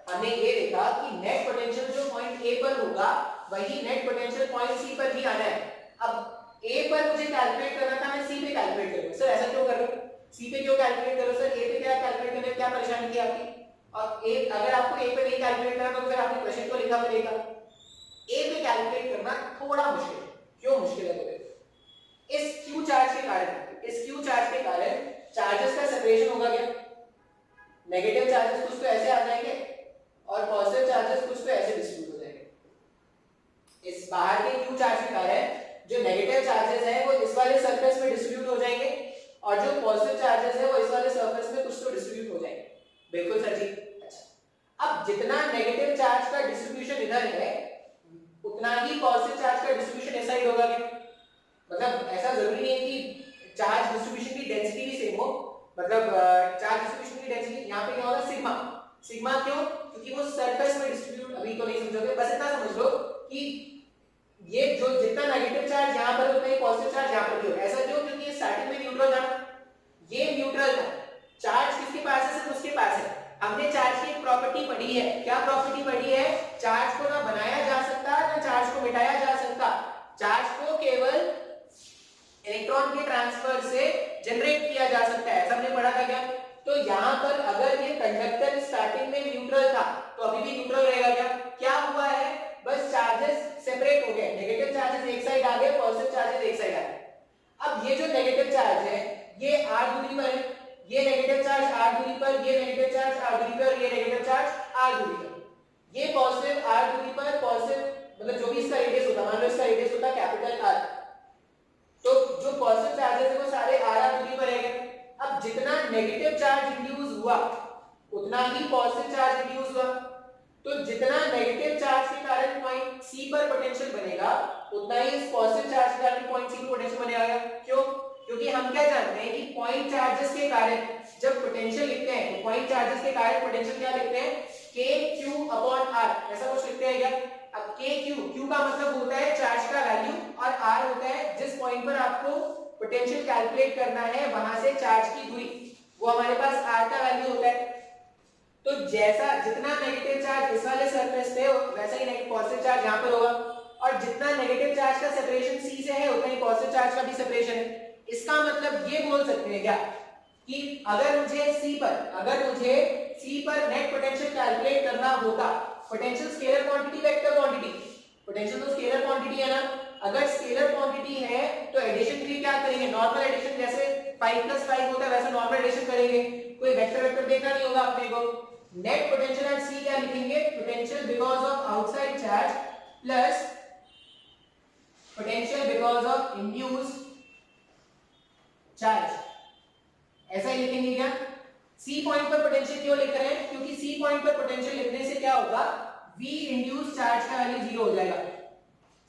हमने ये देखा कि नेट पोटेंशियल जो पॉइंट A पर होगा वही नेट पोटेंशियल पॉइंट सी पर भी आना है। अब ए पर मुझे कैलकुलेट करना था, मैं सी पे कैलकुलेट करूँ। सर ऐसा क्यों कर रहा हूँ, सी पे क्यों कैलकुलेट करो सर, ए पे क्या कैलकुलेट करने में क्या परेशानी थी आपकी? और ए अगर आपको ए पे नहीं कैलकुलेट करना तो फिर आपने क्वेश्चन क्यों लिखा मिलेगा? ए पे कैलकुलेट करना थोड़ा मुश्किल है। क्यों मुश्किल है बोले, इस क्यू चार्ज के कारण, इस क्यू चार्ज के कारण चार्जेस का सेपरेशन होगा क्या? नेगेटिव चार्जेस कुछ तो ऐसे आ जाएंगे और पॉजिटिव चार्जेस कुछ तो ऐसे डिस्ट्रीब्यूट हो जाएंगे। इस बाहर के क्यू चार्ज के कारण जो नेगेटिव चार्जेस हैं वो इस वाले सरफेस में डिस्ट्रीब्यूट हो जाएंगे और जो पॉजिटिव चार्जेस है वो इस वाले सरफेस में कुछ तो डिस्ट्रीब्यूट हो जाएंगे। बिल्कुल सर जी। अच्छा, अब जितना नेगेटिव चार्ज का डिस्ट्रीब्यूशन इधर है उतना ही पॉजिटिव चार्ज का डिस्ट्रीब्यूशन इस साइड होगा क्या? मतलब ऐसा जरूरी नहीं है कि चार्ज डिस्ट्रीब्यूशन की डेंसिटी भी सेम हो, मतलब चार्ज डिस्ट्रीब्यूशन की डेंसिटी यहाँ पे क्या होगा सिग्मा। सिग्मा क्यों? क्योंकि वो सरफेस में डिस्ट्रीब्यूट, अभी तो नहीं समझोगे, बस इतना समझ लो कि ये जो जितना नेगेटिव चार्ज यहाँ पर उतना ही पॉजिटिव चार्ज यहाँ पर भी होगा। ऐसा क्यों? क्योंकि ये स्टार्टिंग में न्यूट्रल था, ये न्यूट्रल था, चार्ज किसके पास है? सिर्फ उसके पास है। हमने चार्ज की एक प्रॉपर्टी पढ़ी है, क्या प्रॉपर्टी पढ़ी है? चार्ज को ना बनाया जा सकता ना चार्ज को मिटाया जा सकता, चार्ज को केवल इलेक्ट्रॉन के ट्रांसफर से जनरेट किया जा सकता है, सबने पढ़ा था क्या? तो यहाँ पर अगर ये कंडक्टर स्टार्टिंग में न्यूट्रल था तो अभी भी न्यूट्रल रहेगा क्या? क्या हुआ है? बस चार्जेस सेपरेट हो गए, नेगेटिव चार्जेस एक साइड आ गए, पॉजिटिव चार्जेस एक साइड आ गए। अब ये जो नेगेटिव चार्ज है ये r दूरी पर है, ये नेगेटिव चार्ज r दूरी पर, ये नेगेटिव चार्ज r दूरी पर, ये नेगेटिव चार्ज r दूरी पर, ये पॉजिटिव r दूरी पर, पॉजिटिव मतलब जो भी इसका रेडियस होता, मान लो इसका रेडियस होता कैपिटल R, तो जो पॉजिटिव चार्जेस है वो सारे r दूरी पर रहेंगे। अब जितना नेगेटिव चार्ज इंड्यूस हुआ उतना ही पॉजिटिव चार्ज इंड्यूस हुआ, तो जितना नेगेटिव चार्ज के कारण पॉइंट सी पर पोटेंशियल बनेगा उतना ही इस पॉजिटिव चार्ज के कारण पॉइंट सी पर पोटेंशियल बनेगा। क्यों? क्योंकि हम क्या जानते हैं कि पॉइंट चार्जेस के कारण जब पोटेंशियल लिखते हैं तो पॉइंट चार्जेस के कारण पोटेंशियल क्या लिखते हैं? kq/r, ऐसा कुछ लिखते हैं क्या? अब q का मतलब होता है चार्ज का वैल्यू और r होता है जिस पॉइंट पर आपको पोटेंशियल कैलकुलेट करना है वहां से चार्ज की दूरी, वो हमारे पास r का वैल्यू होता है। तो जैसा जितना नेगेटिव चार्ज इस वाले सरफेस पे हो वैसा ही पॉजिटिव चार्ज यहाँ पर होगा, और जितना नेगेटिव चार्ज का सेपरेशन सी से है उतना ही पॉजिटिव चार्ज का भी सेपरेशन है। इसका मतलब ये बोल सकते हैं क्या कि अगर मुझे सी पर नेट पोटेंशियल कैलकुलेट करना होता, potential scalar quantity vector quantity, potential तो स्केलर क्वांटिटी है ना, अगर स्केलर क्वांटिटी है तो एडिशन के लिए क्या करेंगे? नॉर्मल एडिशन, जैसे 5 + 5 होता है वैसा नॉर्मल एडिशन करेंगे, कोई वेक्टर देखना नहीं होगा अपने को। नेट पोटेंशियल एट सी क्या लिखेंगे? Potential because of outside charge plus potential because of induced charge, ऐसा ही लिखेंगे क्या? सी पॉइंट पर पोटेंशियल क्यों लिख रहे हैं? क्योंकि सी पॉइंट पर पोटेंशियल लिखने से क्या होगा? V इंड्यूस्ड चार्ज का वैल्यू 0 हो जाएगा।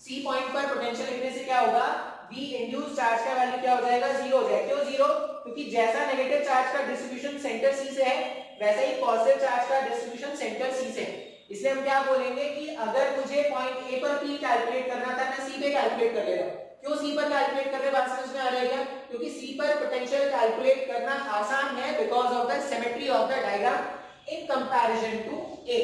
सी पॉइंट पर पोटेंशियल लिखने से क्या होगा? V इंड्यूस्ड चार्ज का वैल्यू क्या हो जाएगा? 0 हो जाएगा। क्यों 0? क्योंकि जैसा नेगेटिव चार्ज का डिस्ट्रीब्यूशन सेंटर सी से है वैसा ही पॉजिटिव चार्ज का डिस्ट्रीब्यूशन सेंटर सी से है। इसलिए हम क्या बोलेंगे कि अगर मुझे पॉइंट ए पर P कैलकुलेट करना था मैं सी पे कैलकुलेट कर ले रहा हूं। क्यों सी पर कैलकुलेट कर रहे हैं? बात समझ में आ रही है क्या? क्योंकि सी पर पोटेंशियल कैलकुलेट करना आसान है because of the symmetry of the diagram in comparison to a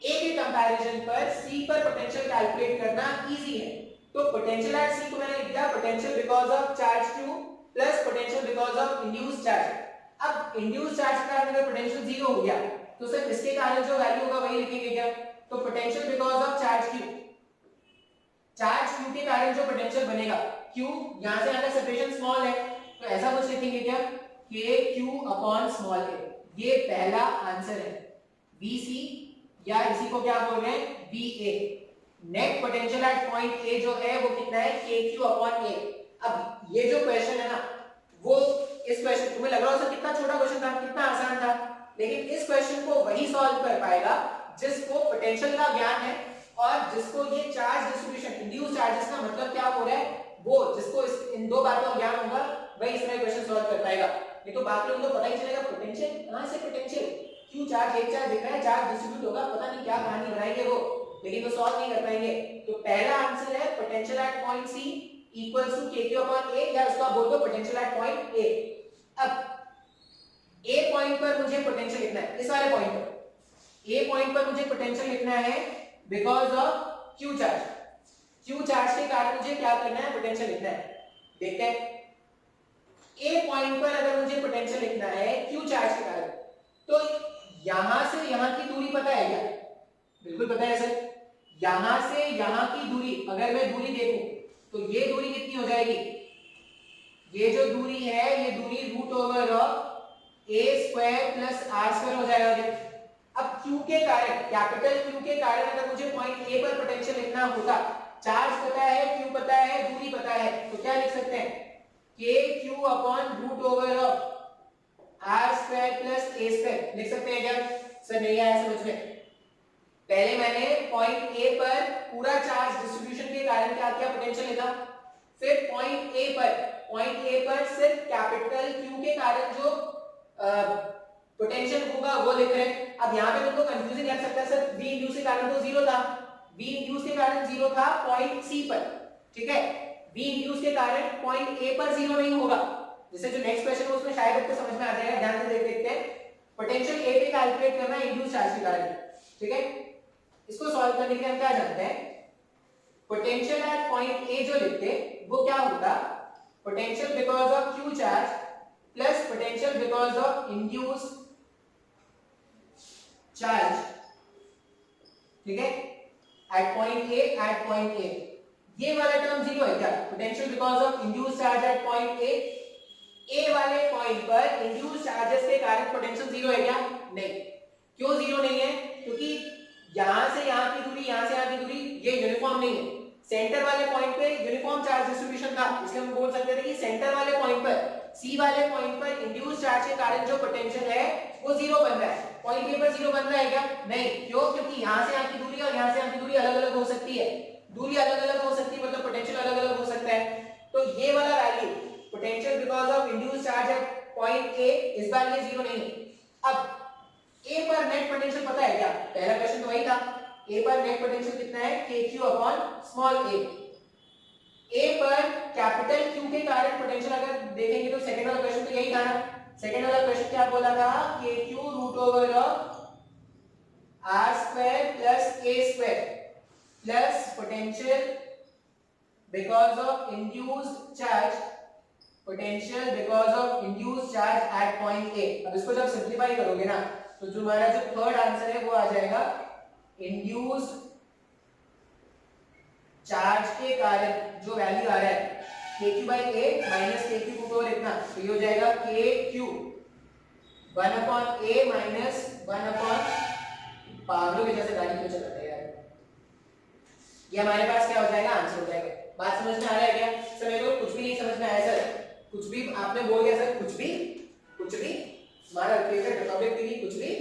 के कंपैरिजन पर सी पर पोटेंशियल कैलकुलेट करना इजी है। तो पोटेंशियल एट सी को मैंने लिख दिया potential because of charge q plus potential because of induced charge. अब इंड्यूस्ड चार्ज के कारण अगर पोटेंशियल 0 हो गया तो सिर्फ इसके कारण जो वैल्यू होगा वही लिखेंगे क्या? तो potential because of charge q, charge q के कारण जो पोटेंशियल बनेगा, q यहां से यहां का सेपरेशन स्मॉल है तो ऐसा कुछ लिखेंगे क्या? kq/a, ये पहला आंसर है। bc या इसी को क्या बोल रहे हैं? ba, net potential at point a जो है वो कितना है? kq/a। अब ये जो क्वेश्चन है ना वो इस क्वेश्चन तुम्हें लग रहा होगा कितना छोटा क्वेश्चन था, कितना आसान था, लेकिन इस क्वेश्चन को वही सॉल्व कर पाएगा जिसको पोटेंशियल का ज्ञान है और जिसको ये चार्ज डिस्ट्रीब्यूशन इंड्यूस्ड चार्जेस का मतलब क्या हो रहा है वो जिसको इन दो बातों का ज्ञान होगा वही इस तरह क्वेश्चन सॉल्व कर पाएगा। नहीं तो बाकी लोगों को पता ही चलेगा पोटेंशियल कहां से पोटेंशियल, क्यों चार्ज एक चार्ज दिख रहा है, चार्ज डिस्ट्रीब्यूट होगा, पता नहीं क्या कहानी बनाएंगे वो, लेकिन वो सॉल्व नहीं कर पाएंगे। तो पहला आंसर है potential at point C equals to kq/a, या उसका बोल दो पोटेंशियल एट पॉइंट ए। अब ए पॉइंट पर मुझे पोटेंशियल लिखना है, इस वाले पॉइंट पर ए पॉइंट पर मुझे पोटेंशियल लिखना है because of Q charge. Q charge के कारण मुझे क्या करना है, पोटेंशियल लिखना है। देखते हैं ए पॉइंट पर अगर मुझे पोटेंशियल लिखना है क्यू चार्ज के कारण, तो यहां से यहां की दूरी पता है क्या? बिल्कुल पता है सर। यहां से यहां की दूरी अगर मैं दूरी देखूं तो ये दूरी कितनी हो जाएगी, ये जो दूरी है ये दूरी root over of a square plus r square हो जाएगा। अब Q के कारण, कैपिटल Q के कारण अगर मुझे पॉइंट A पर पोटेंशियल लिखना होता, चार्ज पता है, Q पता है, दूरी पता है, तो क्या लिख सकते हैं, KQ upon root over of r square plus a square लिख सकते हैं क्या? सर नहीं आया समझ में? पहले मैंने पॉइंट A पर पूरा चार्ज डिस्ट्रीब्यूशन के कारण क्या किया, पोटेंशियल लिखा, फिर पॉइंट A पर सिर्फ कैपिटल Q के कारण जो पोटेंशियल होगा वो लिख रहे हैं। अब यहाँ पे तुमको कंफ्यूजिंग लग सकता है सर, V इंड्यूस के कारण तो जीरो था, V इंड्यूस के कारण जीरो था पॉइंट C पर, ठीक है, V इंड्यूस के कारण पॉइंट A पर जीरो नहीं होगा। जैसे जो नेक्स्ट क्वेश्चन है उसमें शायद आपको समझ में आ जाएगा, ध्यान से देखते हैं। पोटेंशियल A पे कैलकुलेट करना है इंड्यूस चार्ज के कारण, ठीक है। इसको सॉल्व करने के लिए हम क्या जानते हैं, पोटेंशियल एट पॉइंट A जो लिखते वो क्या होता, potential because of Q charge plus potential because of induced charge, ठीक है, एट पॉइंट ए। ये वाला टर्म जीरो है क्या, potential because of induced charge at point ए वाले पॉइंट पर इंड्यूस्ड चार्जेस के कारण पोटेंशियल जीरो है क्या? नहीं। क्यों जीरो नहीं है? क्योंकि यहां से यहां की दूरी, यहां से यहां की दूरी ये यूनिफॉर्म नहीं है। सेंटर वाले पॉइंट पे यूनिफॉर्म चार्ज डिस्ट्रीब्यूशन था, इसलिए हम बोल सकते थे कि सेंटर वाले पॉइंट पर, सी वाले पॉइंट पर इंड्यूस्ड चार्ज के कारण जो पोटेंशियल है वो जीरो बन रहा है। पॉइंट ए पर जीरो बन रहा है क्या? नहीं। क्यों? क्योंकि यहां से यहां की दूरी और यहां से यहां की दूरी अलग अलग हो सकती है, दूरी अलग अलग हो सकती है मतलब पोटेंशियल अलग अलग हो सकता है। तो ये वाला value potential because of induced charge at point ए, इस बार ये जीरो नहीं है। अब ए पर नेट पोटेंशियल पता है क्या? पहला क्वेश्चन तो वही था, ए पर नेट पोटेंशियल कितना है, KQ अपॉन स्मॉल a। ए पर कैपिटल Q के कारण पोटेंशियल अगर देखेंगे तो सेकंड वाला क्वेश्चन तो यही था ना। सेकंड वाला क्वेश्चन क्या बोला था, KQ root over of r square plus a square plus potential because of induced charge, potential because of induced charge at point a. अब इसको जब सिंपलीफाई करोगे ना तो जो हमारा जो थर्ड आंसर है वो आ जाएगा इंड्यूस्ड चार्ज के कारण जो वैल्यू आ रहा है KQ by A minus KQ को तो लिखना, तो ये हो जाएगा KQ 1 upon A minus 1 upon, पागलों के जैसे गाड़ी क्यों चलाते हैं यार, ये हमारे पास क्या हो जाएगा, आंसर हो जाएगा। बात समझ में आ रहा है क्या? सर मेरे को कुछ भी नहीं समझ में आया सर, कुछ भी आपने बोल दिया सर, कुछ भी हमारा फेवरेट रिपब्लिक टीवी कुछ भी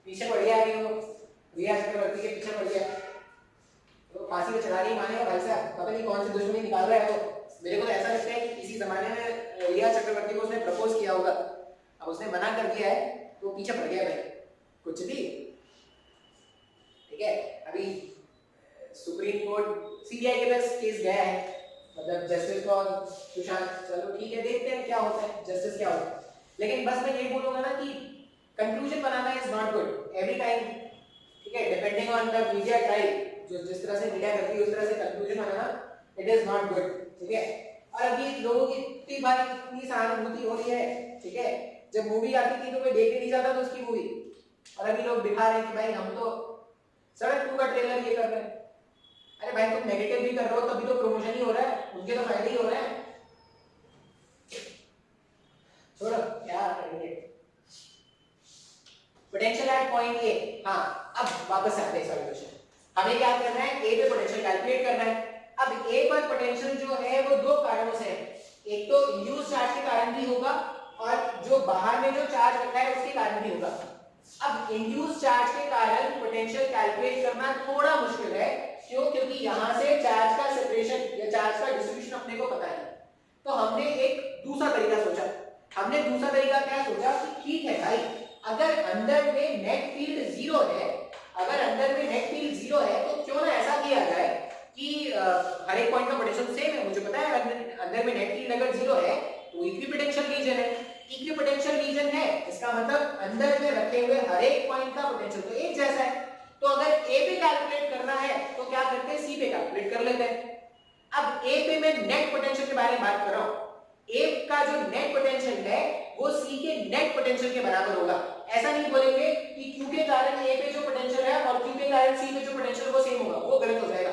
पीछे पड़ गया अभी, वो रिया चक्रवर्ती के पीछे पड़ गया, तो फांसी पे चढ़ा नहीं मानेगा भाई साहब, पता नहीं कौन सी दुश्मनी निकाल रहा है वो। मेरे को तो ऐसा लगता है कि किसी जमाने में रिया चक्रवर्ती को उसने प्रपोज किया होगा, अब उसने मना कर दिया है तो पीछे पड़ गया भाई, कुछ भी, ठीक है। अभी सुप्रीम कोर्ट सीबीआई के पास केस गया है, मतलब जस्टिस फॉर सुशांत, चलो ठीक है देखते हैं क्या होता है, जस्टिस क्या होता है। लेकिन बस मैं यही बोलूंगा ना कि conclusion banana is not good every time, ठीक है, depending on the media trial, जो जिस तरह से मीडिया करती है उस तरह से conclusion banana it is not good, ठीक है। और अभी लोगों की इतनी बार इतनी सहानुभूति हो रही है, ठीक है, जब मूवी आती थी तो कोई देख नहीं जाता था उसकी मूवी, और अभी लोग दिखा रहे हैं कि भाई हम तो सड़क 2 का ट्रेलर ये कर रहे हैं। अरे भाई तुम नेगेटिव भी कर रहे हो तभी तो प्रमोशन ही हो रहा है, उनके तो फायदे ही हो रहे हैं, छोड़ो क्या करेंगे। पोटेंशियल एट पॉइंट ए, हाँ अब वापस आते हैं सॉल्यूशन, हमें क्या करना है, ए पे पोटेंशियल कैलकुलेट करना है। अब ए पर पोटेंशियल जो है वो दो कारणों से है, एक तो इंड्यूस्ड चार्ज के कारण भी होगा और जो बाहर में जो चार्ज रखा है उसके कारण भी होगा। अब इंड्यूस्ड चार्ज के कारण पोटेंशियल कैलकुलेट करना थोड़ा मुश्किल है, क्यों? क्योंकि यहां से चार्ज का सेपरेशन या चार्ज का डिस्ट्रीब्यूशन अपने को पता है, तो हमने एक दूसरा तरीका सोचा। हमने दूसरा तरीका क्या सोचा कि ठीक है भाई, अगर अंदर में नेट फील्ड जीरो है, अगर अंदर में नेट फील्ड जीरो है तो क्यों ना ऐसा किया जाए कि हर एक पॉइंट का पोटेंशियल सेम है, मुझे पता है अंदर में नेट फील्ड अगर जीरो है तो इक्विपोटेंशियल रीजन है, इक्विपोटेंशियल रीजन है इसका मतलब अंदर में रखे हुए हर एक पॉइंट का पोटेंशियल तो एक जैसा है। तो अगर ए पे कैलकुलेट करना है तो क्या करते हैं, सी पे कैलकुलेट कर लेते हैं। अब ए पे मैं नेट पोटेंशियल के बारे में बात कर रहा हूं। ए का जो नेट पोटेंशियल है वो सी के नेट पोटेंशियल के बराबर होगा। ऐसा नहीं बोलेंगे कि क्यू के कारण ए पे जो पोटेंशियल है और क्यू के कारण सी पे जो पोटेंशियल वो सेम होगा, वो गलत हो जाएगा।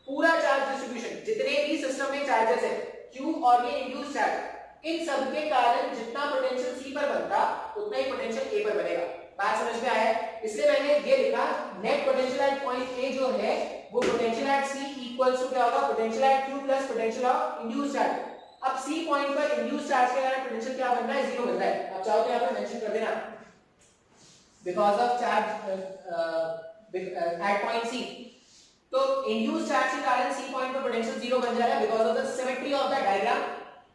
पूरा चार्ज डिस्ट्रीब्यूशन, जितने भी सिस्टम में चार्जेस है, क्यू और ये इंड्यूस चार्ज, इन सब के कारण जितना पोटेंशियल सी पर बनता उतना ही पोटेंशियल ए पर बनेगा। बात समझ में आया? इसलिए मैंने ये लिखा net potential at point a जो है वो potential at c equals to क्या होगा, potential at q plus potential of induce charge. अब सी पॉइंट पर इंड्यूस चार्ज के कारण पोटेंशियल क्या बन रहा है, जीरो बन रहा है। अब चाहो तो यहां पर मेंशन कर देना because of charge at point c. तो इंड्यूस चार्ज के कारण सी पॉइंट पर पोटेंशियल जीरो बन जा रहा है because of the symmetry of the diagram.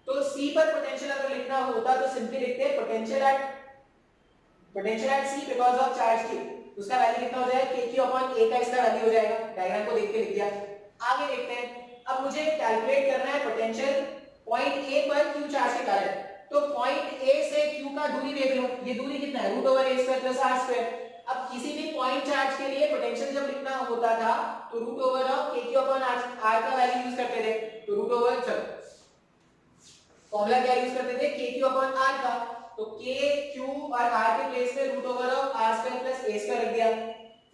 तो सी पर पोटेंशियल अगर लिखना होता तो सिंपली लिखते potential at c because of charge q. उसका वैल्यू कितना हो जाएगा, k q अपॉन a का इसका वैल्यू हो जाएगा। डायग्राम को देख के लिख दिया। आगे देखते हैं। अब मुझे कैलकुलेट करना है पोटेंशियल पॉइंट a पर q चार्ज के कारण। तो पॉइंट a से q का दूरी देख लो, ये दूरी कितना है, √a² + r²। अब किसी भी पॉइंट चार्ज के लिए पोटेंशियल जब लिखना होता था तो √k q अपॉन r का वैल्यू यूज करते थे। तो फॉर्मूला क्या यूज करते थे, k q अपॉन r का। तो k q और r के प्लेस में √r² + a² रख दिया।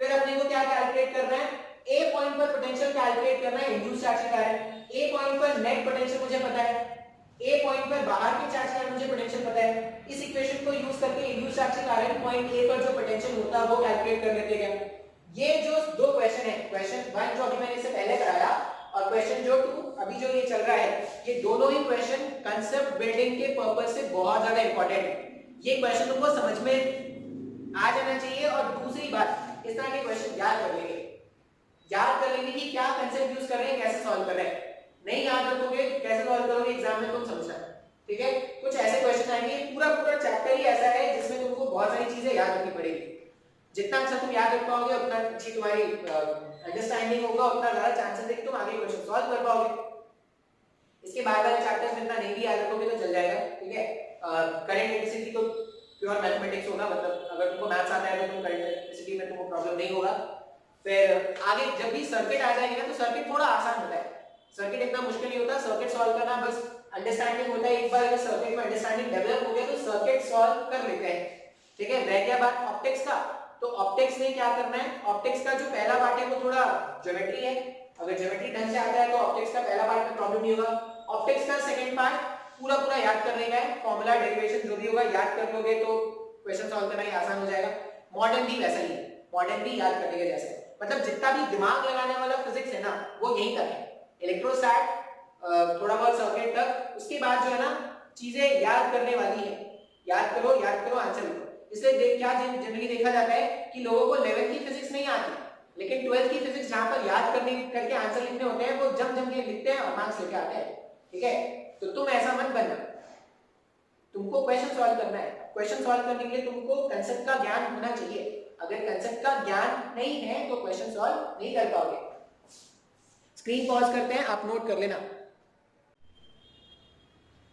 फिर अपने को क्या कैलकुलेट करना है, a पॉइंट पर पोटेंशियल कैलकुलेट करना है इंड्यूस चार्ज के कारण। a पॉइंट पर नेट पोटेंशियल मुझे पता है, a पॉइंट पर बाहर के चार्ज के कारण मुझे पोटेंशियल पता है। इस इक्वेशन को यूज करके इंड्यूस चार्ज के कारण पॉइंट a पर जो पोटेंशियल होता है वो कैलकुलेट कर लेते हैं। ये जो दो क्वेश्चन है, क्वेश्चन 1 जो अभी मैंने इससे पहले कराया और क्वेश्चन जो 2 अभी जो ये चल रहा है, ये दोनों ही क्वेश्चन कांसेप्ट बिल्डिंग के पर्पस से बहुत ज्यादा इंपॉर्टेंट है। ये क्वेश्चन तुमको समझ में आ जाना चाहिए। और दूसरी बात, इस तरह के क्वेश्चन याद कर लेंगे, याद कर लेंगे कि क्या कांसेप्ट यूज कर रहे हैं, कैसे सॉल्व कर रहे हैं। नहीं याद रखोगे कैसे सॉल्व करोगे एग्जाम में, तुम समझना। ठीक है, कुछ ऐसे क्वेश्चन आएंगे, पूरा चैप्टर ही ऐसा है जिसमें तुमको बहुत सारी चीजें याद रखनी पड़ेगी। जितना अच्छा तुम याद रख पाओगे उतना अच्छी तुम्हारी अंडरस्टैंडिंग होगा, उतना ज्यादा चांसेस है कि तुम आगे क्वेश्चन सॉल्व कर पाओगे। इसके बाद वाले चैप्टर्स में इतना नहीं भी याद रखोगे तो चल जाएगा। ठीक है, करंट इलेक्ट्रिसिटी तो प्योर मैथमेटिक्स होगा, मतलब अगर तुमको मैथ्स आता है तो तुम करंट इलेक्ट्रिसिटी में तुमको प्रॉब्लम नहीं होगा। फिर आगे जब भी सर्किट आ जाएगी ना तो सर्किट थोड़ा आसान होता है, सर्किट इतना मुश्किल नहीं होता। सर्किट सॉल्व करना बस अंडरस्टैंडिंग होता है। एक बार अगर सर्किट में अंडरस्टैंडिंग डेवलप हो गया तो सर्किट सॉल्व कर लेते हैं। ठीक है, रह गया बात ऑप्टिक्स का। तो ऑप्टिक्स में क्या करना है, ऑप्टिक्स का जो पहला पार्ट है वो थोड़ा ज्योमेट्री है। अगर ज्योमेट्री ढंग से आता है तो ऑप्टिक्स का पहला पार्ट में प्रॉब्लम नहीं होगा। ऑप्टिक्स का सेकंड पार्ट पूरा याद करने का है, फॉर्मूला डेरिवेशन जो भी होगा याद कर लोगे तो क्वेश्चन सॉल्व करना ही आसान हो जाएगा। मॉडर्न भी वैसा ही है, मॉडर्न भी याद करने के जैसे, मतलब जितना भी दिमाग लगाने वाला फिजिक्स है ना वो यही तक है, इलेक्ट्रोस्टैट थोड़ा बहुत सर्किट तक। उसके बाद जो है ना चीजें याद करने वाली है, याद करो आंसर लिखो। इसलिए क्या जनरली देखा जाता है कि लोगों को 11th की फिजिक्स नहीं आती, लेकिन 12th की फिजिक्स जहां पर याद करके आंसर लिखने होते हैं वो जम के लिखते हैं और मार्क्स लेके आते हैं। ठीक है, तो तुम ऐसा मत बनना, तुमको क्वेश्चन सॉल्व करना है। क्वेश्चन सॉल्व करने के लिए तुमको कांसेप्ट का ज्ञान होना चाहिए। अगर कांसेप्ट का ज्ञान नहीं है तो क्वेश्चन सॉल्व नहीं कर पाओगे। स्क्रीन पॉज करते हैं, आप नोट कर लेना।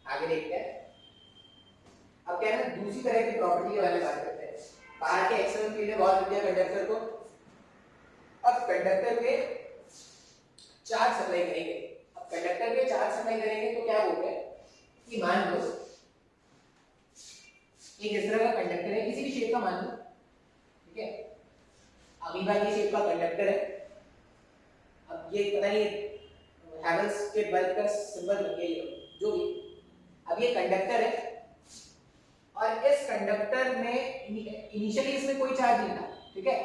आगे देखते हैं। अब क्या है ना, दूसरी तरह की प्रॉपर्टी के बारे में बात करते हैं। बाहर के एक्सटर्नल फील्ड में बहुत दिया कंडक्टर को। अब कंडक्टर पे चार्ज सप्लाई करेंगे। अब कंडक्टर पे चार्ज सप्लाई करेंगे तो क्या बोलते हैं कि मान लो एक इस तरह का कंडक्टर है, किसी भी शेप का मान लो। ठीक है, अमीबा की शेप का कंडक्टर है। अब ये पता नहीं हैवेल्स के बल्ब का सिंबल लग गया जो भी। अब ये कंडक्टर है और इस कंडक्टर में इनिशियली इसमें कोई चार्ज नहीं था। ठीक है,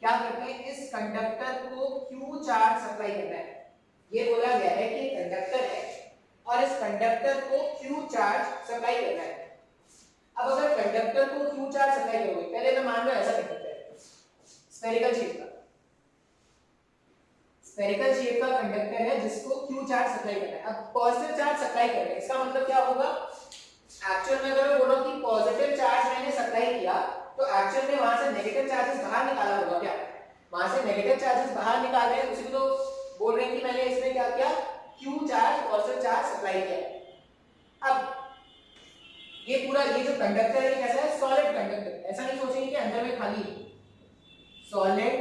क्या करते हैं, इस कंडक्टर को Q चार्ज सप्लाई करना है। ये बोला गया है कि कंडक्टर है और इस कंडक्टर को Q चार्ज सप्लाई करना है। अब अगर कंडक्टर को Q चार्ज सप्लाई करोगे, पहले मैं मान लो ऐसा कंडक्टर है, स्फेरिकल शेप का, स्फेरिकल शेप का कंडक्टर है जिसको Q चार्ज सप्लाई करना है। अब पॉजिटिव चार्ज सप्लाई करना है, इसका मतलब क्या होगा, एक्चुअल में अगर मैं बोलूं कि पॉजिटिव चार्ज मैंने सप्लाई किया तो एक्चुअल में वहां से नेगेटिव चार्जेस बाहर निकाला होगा। क्या वहां से नेगेटिव चार्जेस बाहर निकाले हैं, उसी को तो बोल रहे हैं कि मैंने इसमें क्या किया, Q charge positive charge supply किया। अब ये पूरा ये जो कंडक्टर है कैसा है, सॉलिड कंडक्टर। ऐसा नहीं सोचेंगे कि अंदर में खाली, सॉलिड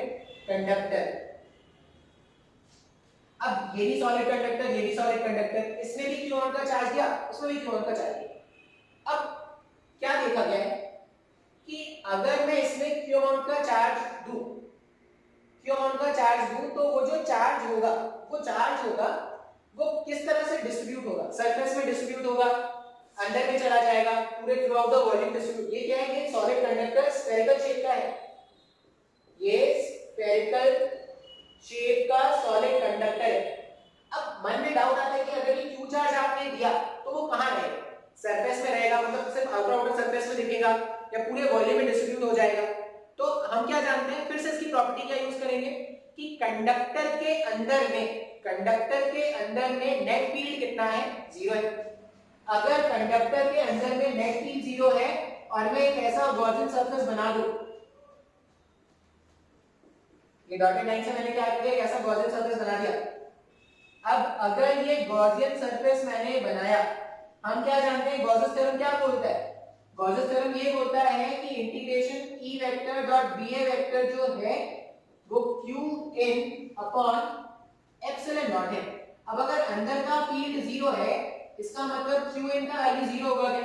कंडक्टर। अब ये भी सॉलिड कंडक्टर, ये भी सॉलिड कंडक्टर, इसमें भी Q1 का चार्ज दिया, उसमें भी Q1 का चार्ज दिया। अब क्या देखा गया है कि अगर मैं इसमें Q1 का चार्ज दूं, Q1 का चार्ज दूं, तो वो जो चार्ज होगा, वो किस तरह से डिस्ट्रीब्यूट होगा? सरफेस में डिस्ट्रीब्यूट होगा, अंदर में चला जाएगा, पूरे through out the volume distribute. ये क्या है? ये सॉलिड कंडक्टर स्फेरिकल शेप का है, ये स्फेरिकल शेप का सॉलिड कंडक्टर है। अब मन में डाउट आता है कि अगर ये क्यू चार्ज आपने दिया तो वो कहां रहेगा? सरफेस में रहेगा, मतलब सिर्फ आउटर सरफेस में दिखेगा या पूरे वॉल्यूम में डिस्ट्रीब्यूट हो जाएगा? तो हम क्या जानते हैं, फिर से इसकी प्रॉपर्टी क्या यूज करेंगे कि कंडक्टर के अंदर में नेट फील्ड कितना है? 0 है। अगर कंडक्टर के अंदर में नेट फील्ड 0 है और मैं एक ऐसा गॉसियन सरफेस बना दूं, ये डॉटेड लाइन से मैंने क्या किया, एक ऐसा गॉसियन सरफेस बना दिया। अब अगर ये गॉसियन सरफेस मैंने बनाया, हम क्या जानते हैं गॉसेस थ्योरम क्या बोलता है? गॉसेस थ्योरम ये बोलता है कि integration E vector dot BA vector जो है वो Qn अपॉन एप्सिलॉन नॉट है। अब अगर अंदर का फील्ड 0 है, इसका मतलब Qn का वैल्यू 0 होगा क्या?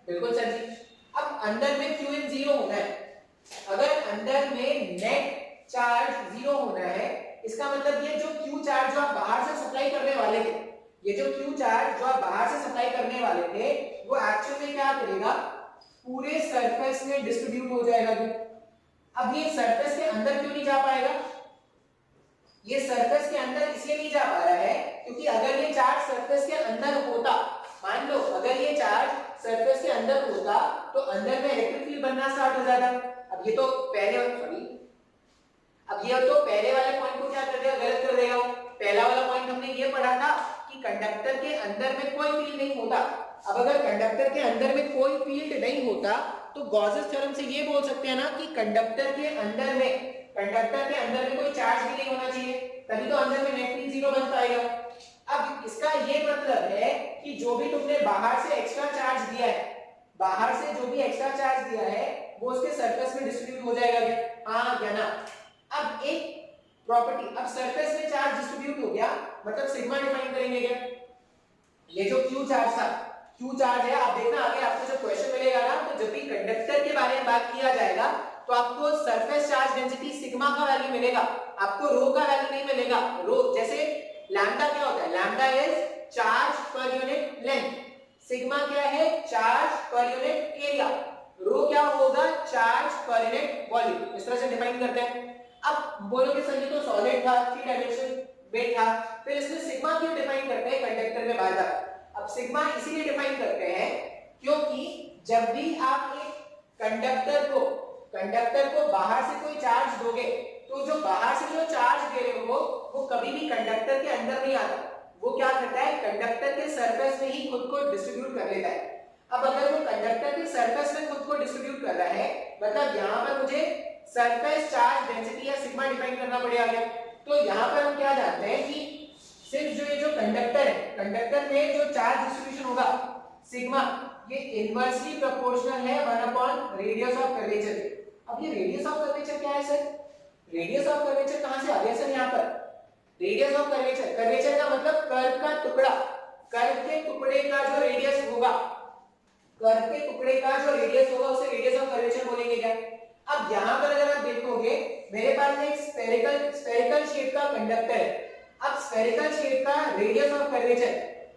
बिल्कुल सर जी। अब अंदर में Qn 0 होना है, अगर अंदर में नेट चार्ज 0 होना है, इसका मतलब ये जो Q चार्ज जो आप बाहर से सप्लाई करने वाले थे, ये जो Q चार्ज जो आप बाहर से सप्लाई करने वाले थे, वो एक्चुअल में क्या करेगा? पूरे सरफेस में डिस्ट्रीब्यूट हो जाएगा। अब ये सरफेस के अंदर क्यों नहीं जा पाएगा? ये सरफेस के अंदर इसलिए नहीं जा पा रहा है क्योंकि अगर ये चार्ज सरफेस के अंदर होता, मान लो अगर ये चार्ज सरफेस के अंदर होता तो अंदर में इलेक्ट्रिक फील्ड बनना स्टार्ट हो जाता। अब ये तो पहले वाले पॉइंट को क्या कर देगा? गलत कर देगा। पहला वाला पॉइंट हमने ये पढ़ा था कि कंडक्टर के अंदर में कोई फील्ड नहीं होता। अब अगर कंडक्टर के अंदर में कोई फील्ड नहीं होता तो गॉसेस थ्योरम से ये बोल सकते हैं ना कि कंडक्टर के अंदर में कोई चार्ज भी नहीं होना चाहिए, तभी तो अंदर में नेट फील्ड 0 बन पाएगा। अब इसका ये मतलब है कि जो भी तुमने बाहर से एक्स्ट्रा चार्ज दिया है, वो उसके सरफेस में डिस्ट्रीब्यूट हो जाएगा क्या? हाँ या ना? अब एक प्रॉपर्टी, अब सरफेस में चार्ज डिस्ट्रीब्यूट हो गया, मतलब सिग्मा डिफाइन करेंगे क्या? ये जो Q चार्ज है, आप देखना आगे आपको जब क्वेश्चन मिलेगा ना, तो जब भी कंडक्टर के बारे में बात किया जाएगा तो आपको सरफेस चार्ज डेंसिटी सिग्मा का वैल्यू मिलेगा, आपको रो का वैल्यू नहीं मिलेगा। रो जैसे लैम्डा क्या होता है? Lambda is charge per unit length, sigma क्या है? चार्ज पर यूनिट एरिया, रो क्या होगा? Charge per unit volume. इस तरह से डिफाइन करते हैं। अब बोलोगे सर ये तो सॉलिड था, 3 डायमेंशन वेट था, फिर इसमें सिग्मा क्यों डिफाइन करते हैं कंडक्टर में बार-बार? अब सिग्मा इसीलिए डिफाइन करते हैं क्योंकि जब भी आप एक कंडक्टर को बाहर से कोई चार्ज दोगे, तो जो बाहर से जो चार्ज दे रहे हो वो कभी भी कंडक्टर के अंदर नहीं आता, वो क्या करता है? कंडक्टर के सरफेस में ही खुद को डिस्ट्रीब्यूट कर लेता है। अब अगर वो कंडक्टर के सरफेस में खुद को डिस्ट्रीब्यूट कर रहा है, मतलब यहाँ पर मुझे सरफेस चार्ज डेंसिटी या सिग्मा डिफाइन करना पड़ेगा। तो यहाँ पर हम क्या जानते हैं कि सिर्फ जो कंडक्टर है, कंडक्टर में जो चार्ज डिस्ट्रीब्यूशन होगा सिग्मा, ये इनवर्सली प्रोपोर्शनल है 1 रेडियस ऑफ कर्वेचर। अब ये रेडियस ऑफ कर्वेचर क्या है सर? रेडियस ऑफ कर्वेचर कहां से आ गया सर? यहाँ पर रेडियस ऑफ कर्वेचर का मतलब कर्व का टुकड़ा, कर्व के टुकड़े का जो रेडियस होगा, उसे रेडियस ऑफ कर्वेचर बोलेंगे क्या? अब यहाँ पर अगर आप देखोगे, मेरे पास एक स्फेरिकल शेप का कंडक्टर है। अब स्फेरिकल शेप का रेडियस ऑफ कर्वेचर,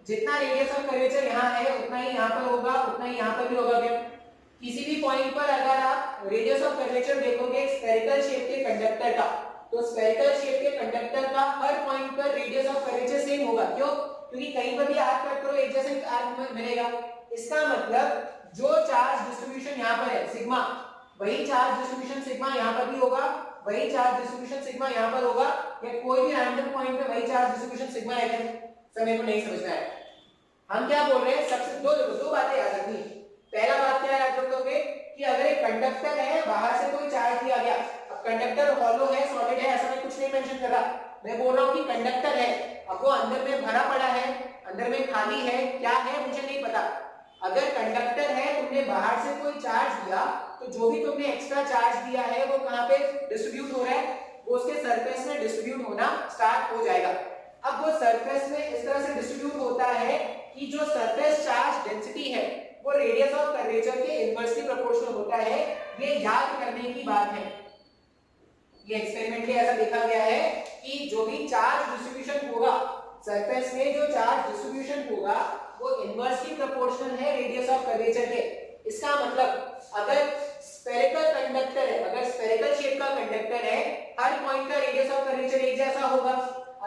जितना रेडियस ऑफ कर्वेचर यहाँ है उतना ही यहाँ पर होगा, उतना ही यहाँ पर भी होगा क्या? किसी भी पॉइंट पर अगर आप रेडियस ऑफ कर्वेचर देखोगे स्फेरिकल शेप के कंडक्टर का, तो स्फेरिकल शेप के कंडक्टर का हर पॉइंट पर रेडियस ऑफ कर्वेचर सेम होगा। क्यों? क्योंकि कहीं पर भी आर्क कट करो एक जैसा आर्क मिलेगा। इसका मतलब जो चार्ज डिस्ट्रीब्यूशन यहाँ पर है सिग्मा, वही चार्ज डिस्ट्रीब्यूशन सिग्मा यहाँ पर भी होगा, वही चार्ज डिस्ट्रीब्यूशन सिग्मा यहाँ पर होगा, या कोई भी रैंडम पॉइंट पे वही चार्ज डिस्ट्रीब्यूशन सिग्मा है क्या? समय को नहीं समझना है। हम क्या बोल रहे हैं? सबसे दो बातें याद रखनी। पहला बात क्या याद रखोगे कि अगर एक कंडक्टर है, बाहर से कोई चार्ज दिया गया, अब कंडक्टर हॉलो है, सॉलिड है, ऐसा मैं कुछ नहीं मेंशन कर रहा, मैं बोल रहा हूँ कि कंडक्टर है, अब वो अंदर में भरा पड़ा है, अंदर में खाली है, क्या है मुझे नहीं पता। अगर कंडक्टर है, तुमने बाहर से कोई चार्ज दिया, तो जो भी तुमने एक्स्ट्रा चार्ज दिया है वो कहां पे डिस्ट्रीब्यूट हो रहा है? वो उसके सरफेस में डिस्ट्रीब्यूट होना स्टार्ट हो जाएगा। अब वो सरफेस में इस तरह से डिस्ट्रीब्यूट होता है कि जो सरफेस चार्ज डेंसिटी है वो रेडियस ऑफ कर्वेचर के इनवर्सली प्रोपोर्शनल होता है। ये याद करने की बात है, ये एक्सपेरिमेंट में ऐसा देखा गया है कि जो भी चार्ज डिस्ट्रीब्यूशन होगा सरफेस में, जो चार्ज डिस्ट्रीब्यूशन होगा वो इनवर्सली प्रोपोर्शनल है रेडियस ऑफ कर्वेचर के। इसका मतलब अगर स्फेरिकल कंडक्टर है, अगर स्फेरिकल शेप का कंडक्टर है, हर पॉइंट का रेडियस ऑफ कर्वेचर एक जैसा होगा।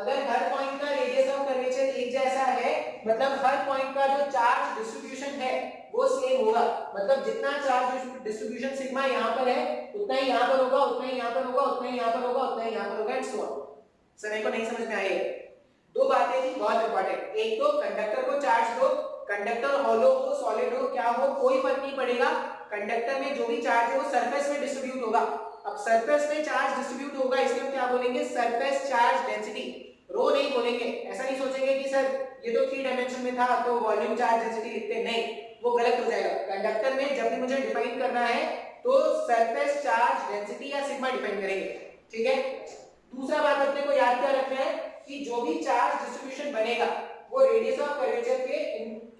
अगर हर पॉइंट का रेडियस ऑफ कर्वेचर एक जैसा है मतलब हर पॉइंट का जो चार्ज डिस्ट्रीब्यूशन है वो सेम होगा। मतलब जितना चार्ज डिस्ट्रीब्यूशन सिग्मा यहाँ पर है उतना ही यहाँ पर होगा, उतना ही यहाँ पर होगा, उतना ही यहाँ पर होगा, उतना ही यहाँ पर होगा एंड सो ऑन। सर को नहीं समझ में आई? दो बातें थी बहुत इंपॉर्टेंट। एक तो कंडक्टर को चार्ज दो, कंडक्टर हॉलो हो सॉलिड हो क्या हो कोई फर्क नहीं पड़ेगा, कंडक्टर में जो भी चार्ज है वो सरफेस में डिस्ट्रीब्यूट होगा। अब सरफेस में चार्ज डिस्ट्रीब्यूट होगा इसलिए हम क्या बोलेंगे, सरफेस चार्ज डेंसिटी, रो नहीं बोलेंगे। ऐसा नहीं सोचेंगे कि सर ये तो 3 डायमेंशन में था तो वॉल्यूम चार्ज डेंसिटी लिखते, नहीं वो गलत हो जाएगा। कंडक्टर में जब भी मुझे डिफाइन करना है तो सरफेस चार्ज डेंसिटी या सिग्मा डिफाइन करेंगे, ठीक है। दूसरा बात अपने को याद क्या रखना है कि जो भी चार्ज डिस्ट्रीब्यूशन बनेगा वो रेडियस ऑफ कर्वेचर के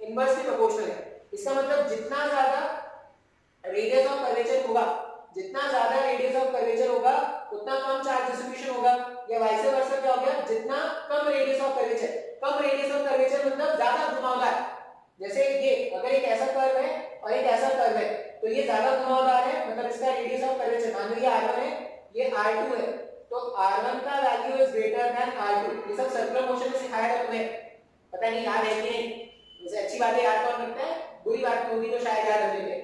इनवर्सली प्रोपोर्शनल है। इसका मतलब जितना ज्यादा रेडियस ऑफ कर्वेचर होगा, जितना ज्यादा रेडियस ऑफ कर्वेचर होगा उतना कम चार्ज डिस्ट्रीब्यूशन होगा, या वाइस वर्सा क्या हो गया, जितना कम रेडियस ऑफ कर्वेचर, कम रेडियस ऑफ कर्वेचर मतलब ज्यादा घुमावदार। जैसे ये अगर एक ऐसा कर्व है और एक ऐसा कर्व है तो ये ज्यादा घुमावदार है मतलब इसका रेडियस ऑफ कर्वेचर मान लो ये r1 है ये r2 है तो r1 का value is greater than r2। ये सब सर्कुलर मोशन में सिखाया था तुम्हें, पता नहीं याद है कि नहीं। वैसे अच्छी बात है याद कौन रखता है, बुरी बात होगी तो शायद याद रख लेते।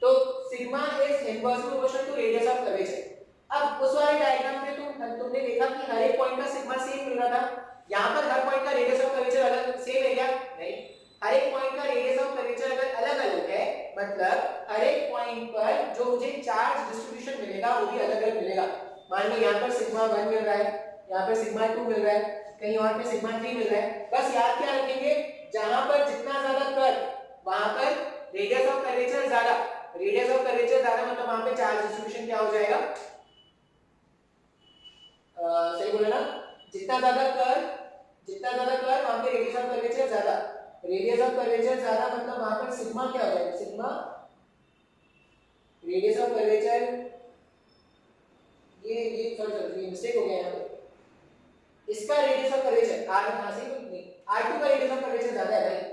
तो sigma is inversely proportional to radius of curvature. अब उस वाले डायग्राम में तुमने देखा कि हर एक पॉइंट का सिग्मा सेम मिल रहा था, यहाँ पर हर पॉइंट का रेडियस ऑफ कर्वेचर अलग सेम है क्या? नहीं, हर एक पॉइंट का रेडियस ऑफ कर्वेचर अगर अलग अलग है मतलब हर एक पॉइंट पर जो मुझे चार्ज डिस्ट्रीब्यूशन मिलेगा वो भी अलग अलग मिलेगा। मान लो यहाँ पर सिग्मा 1 मिल रहा है, यहाँ पर सिग्मा 2 मिल रहा है, कहीं और पे सिग्मा 3 मिल रहा है। बस याद क्या रखेंगे, जहां पर जितना ज्यादा कर्व वहां पर रेडियस ऑफ कर्वेचर ज्यादा, रेडियस ऑफ कर्वेचर ज्यादा मतलब वहां पे चार्ज डिस्ट्रीब्यूशन क्या हो जाएगा, सही बोला ना, जितना ज्यादा कर्व वहां पे रेडियस ऑफ कर्वेचर ज्यादा, रेडियस ऑफ कर्वेचर ज्यादा मतलब वहां पर सिग्मा क्या हो जाएगा, सिग्मा रेडियस ऑफ कर्वेचर, ये सॉरी मिस्टेक हो गया यहाँ पे, इसका रेडियस ऑफ कर्वेचर r से नहीं r2 का रेडियस ऑफ कर्वेचर ज्यादा है भाई।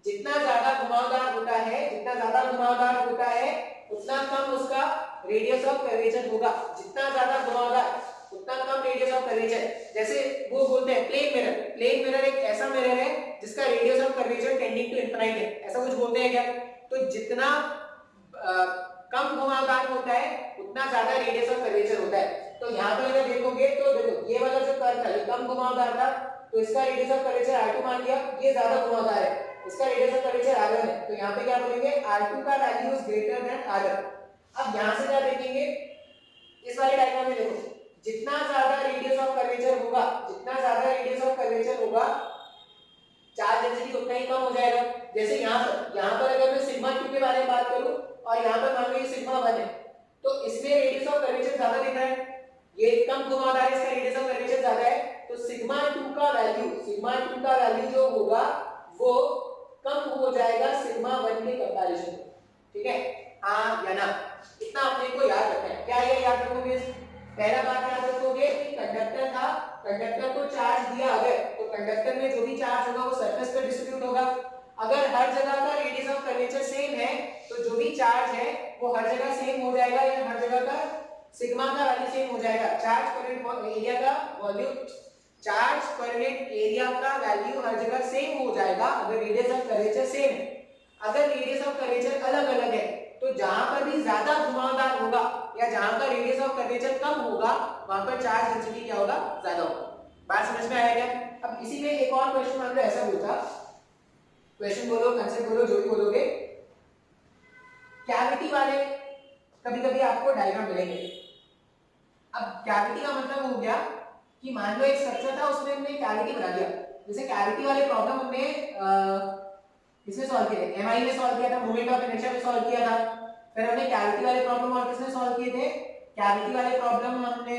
जितना ज्यादा घुमावदार होता है, जितना ज्यादा घुमावदार होता है उतना कम उसका रेडियस ऑफ कर्वेचर होगा, जितना ज्यादा घुमावदार उतना कम रेडियस ऑफ कर्वेचर। जैसे वो बोलते हैं प्लेन मिरर, प्लेन मिरर एक ऐसा मिरर है जिसका radius of curvature tending to infinite है, ऐसा कुछ बोलते हैं क्या? तो जितना कम घुमावदार होता है उतना ज्यादा रेडियस ऑफ कर्वेचर होता है। तो यहाँ पर अगर देखोगे तो देखो ये वाला जो कर्व था ये कम घुमावदार था तो इसका रेडियस ऑफ कर्वेचर r2 मान लिया, ये ज्यादा घुमावदार है इसका रेडियस ऑफ कर्वेचर r1 है तो यहाँ पे क्या बोलेंगे r2 का value is greater than r1। अब यहाँ से क्या देखेंगे, इस वाले डायग्राम में देखो जितना ज्यादा रेडियस ऑफ कर्वेचर होगा, जितना ज्यादा रेडियस ऑफ कर्वेचर होगा चार्ज डेंसिटी उतना ही कम हो जाएगा। जैसे यहाँ पर अगर मैं सिग्मा 2 के बारे में बात करूं और यहाँ पर मान लो ये सिग्मा 1 है तो इसमें रेडियस ऑफ कर्वेचर ज्यादा दिख रहा है, ये कम घुमावदार है, इसका रेडियस ऑफ कर्वेचर ज्यादा है तो सिग्मा 2 का वैल्यू जो होगा वो कम हो जाएगा सिग्मा 1 के कंपैरिजन में, ठीक है। हाँ या ना, इतना अपने को याद रखना है। क्या ये याद रखोगे, पहला बात याद रखोगे कि कंडक्टर था, कंडक्टर को चार्ज दिया अगर तो कंडक्टर में जो भी चार्ज होगा वो सरफेस पर डिस्ट्रीब्यूट होगा। अगर हर जगह का रेडियस ऑफ कर्वेचर सेम है तो जो भी चार्ज है वो हर जगह सेम हो जाएगा या हर जगह का सिग्मा का वैल्यू सेम हो जाएगा। चार्ज पर यूनिट एरिया का volume, charge per unit area का वैल्यू हर जगह सेम हो जाएगा अगर रेडियस ऑफ कर्वेचर सेम है। अगर रेडियस ऑफ कर्वेचर अलग अलग है तो जहां पर भी ज्यादा घुमावदार होगा या जहां का रेडियस ऑफ कर्वेचर कम होगा वहां पर चार्ज डेंसिटी क्या होगा, ज्यादा होगा। बात समझ में आया क्या? अब इसी में एक और क्वेश्चन मान लो ऐसा पूछा, क्वेश्चन बोलो कंसेप्ट बोलो जो भी बोलोगे, कैविटी वाले कभी-कभी आपको डायग्राम मिलेंगे। अब कैविटी का मतलब हो गया कि मान लो एक स्ट्रक्चर था उसमें हमने कैविटी बना दिया। जैसे कैविटी वाले प्रॉब्लम हमने किसने सॉल्व किए थे, एमआई में सॉल्व किया था, मोमेंट ऑफ इनर्शिया में सॉल्व किया था। फिर हमने कैविटी वाले प्रॉब्लम और किसने सॉल्व किए थे, कैविटी वाले प्रॉब्लम हमने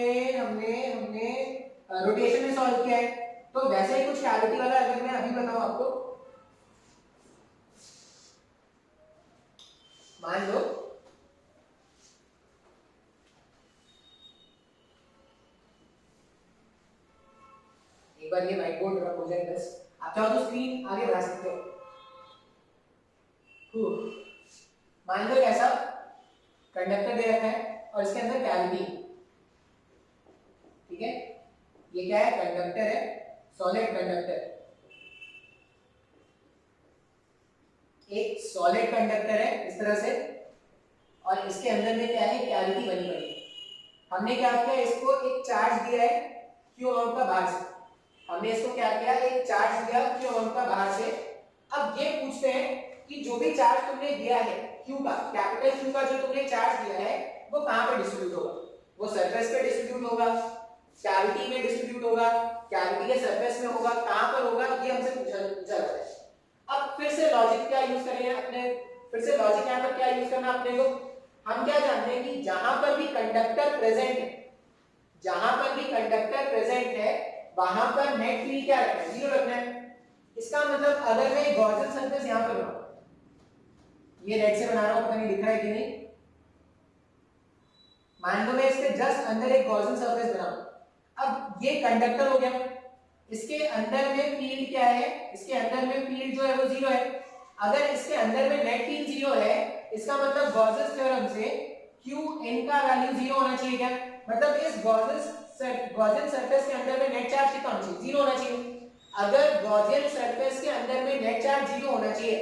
रोटेशन में सॉल्व किया है। तो वैसे ही कुछ कैविटी वाला अगर मैं अभी बताऊं आपको, मान लो एक बार ये व्हाइट बोर्ड रखो जाए बस, आप चाहो तो स्क्रीन आगे बढ़ा सकते हो। मान लो ऐसा कंडक्टर दे रखा है और इसके अंदर कैविटी, ठीक है, ये क्या है, कंडक्टर है, सॉलिड कंडक्टर, एक सॉलिड कंडक्टर है इस तरह से, और इसके अंदर में क्या है, कैविटी बनी पड़ी है। हमने क्या किया, इसको एक चार्ज दिया है क्यू अमाउंट का बाहर से, हमने इसको क्या किया, एक चार्ज दिया क्यू अमाउंट का बाहर से। अब ये पूछते हैं कि जो भी चार्ज तुमने दिया है क्यू का, कैपिटल क्यू का जो तुमने चार्ज दिया है वो कहां पे डिस्ट्रीब्यूट होगा, वो सरफेस पे डिस्ट्रीब्यूट होगा, कैविटी में डिस्ट्रीब्यूट होगा, कैविटी के सरफेस में होगा, कहां पर होगा, ये हमसे पूछा जा रहा है। अब फिर से लॉजिक क्या यूज करेंगे अपने, फिर से लॉजिक यहां पर क्या यूज करना अपने को, हम क्या जानते हैं कि जहां पर भी कंडक्टर प्रेजेंट है, जहां पर भी कंडक्टर प्रेजेंट है वहां पर नेट फील्ड क्या रखना है, जीरो रखना है। इसका मतलब अगर मैं गॉसियन सरफेस यहां पर बनाऊं, ये रेड से बना रहा हूं, पता नहीं दिख रहा है कि नहीं, मान लो मैं इसके जस्ट अंदर एक गॉसियन सरफेस बनाऊं, अब ये कंडक्टर हो गया, इसके अंदर में फील्ड क्या है, इसके अंदर में फील्ड जो है वो जीरो है। अगर इसके अंदर में नेट फील्ड जीरो है, इसका मतलब गॉसेस थ्योरम से Qn का वैल्यू जीरो होना चाहिए क्या, मतलब इस गॉसियन सरफेस के अंदर में नेट चार्ज कितना होना चाहिए, जीरो होना चाहिए। अगर गॉसियन सरफेस के अंदर में नेट चार्ज जीरो होना चाहिए,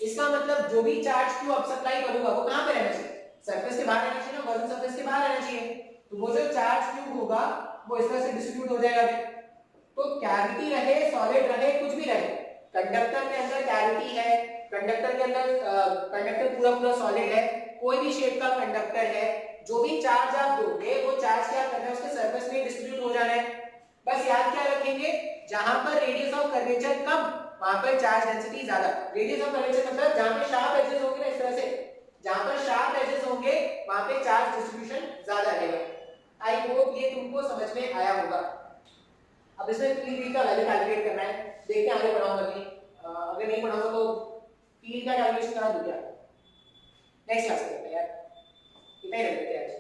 इसका मतलब जो भी चार्ज Q अब सप्लाई करूंगा वो कहां पे रहना चाहिए, सरफेस के बाहर रहना चाहिए ना, गॉसियन सरफेस के बाहर रहना चाहिए। तो वो जो चार्ज Q होगा वो इस तरह से डिस्ट्रीब्यूट हो जाएगा। तो कैविटी रहे, सॉलिड रहे, कुछ भी रहे, कंडक्टर के अंदर कैविटी है, कंडक्टर के अंदर कंडक्टर पूरा पूरा सॉलिड है, कोई भी शेप का कंडक्टर है, जो भी चार्ज आप दोगे वो चार्ज क्या करना है, उसके सरफेस में डिस्ट्रीब्यूट हो जाना है। बस याद क्या रखेंगे, जहां पर रेडियस ऑफ कर्वेचर कम वहां पर चार्ज डेंसिटी ज्यादा। रेडियस ऑफ कर्वेचर मतलब जहां पे शार्प एजेस होंगे ना, इस तरह से जहां पर शार्प एजेस होंगे वहां पे चार्ज डिस्ट्रीब्यूशन ज्यादा रहेगा। आई होप ये तुमको समझ में आया होगा। अब इसमें पी का वैल्यू कैलकुलेट करना है, देखते हैं आगे पढ़ाऊंगा नहीं, अगर नहीं पढ़ाऊंगा तो पी का कैलकुलेशन करा दूं क्या, नेक्स्ट क्लास में करते हैं यार, इतना ही रख देते हैं आज।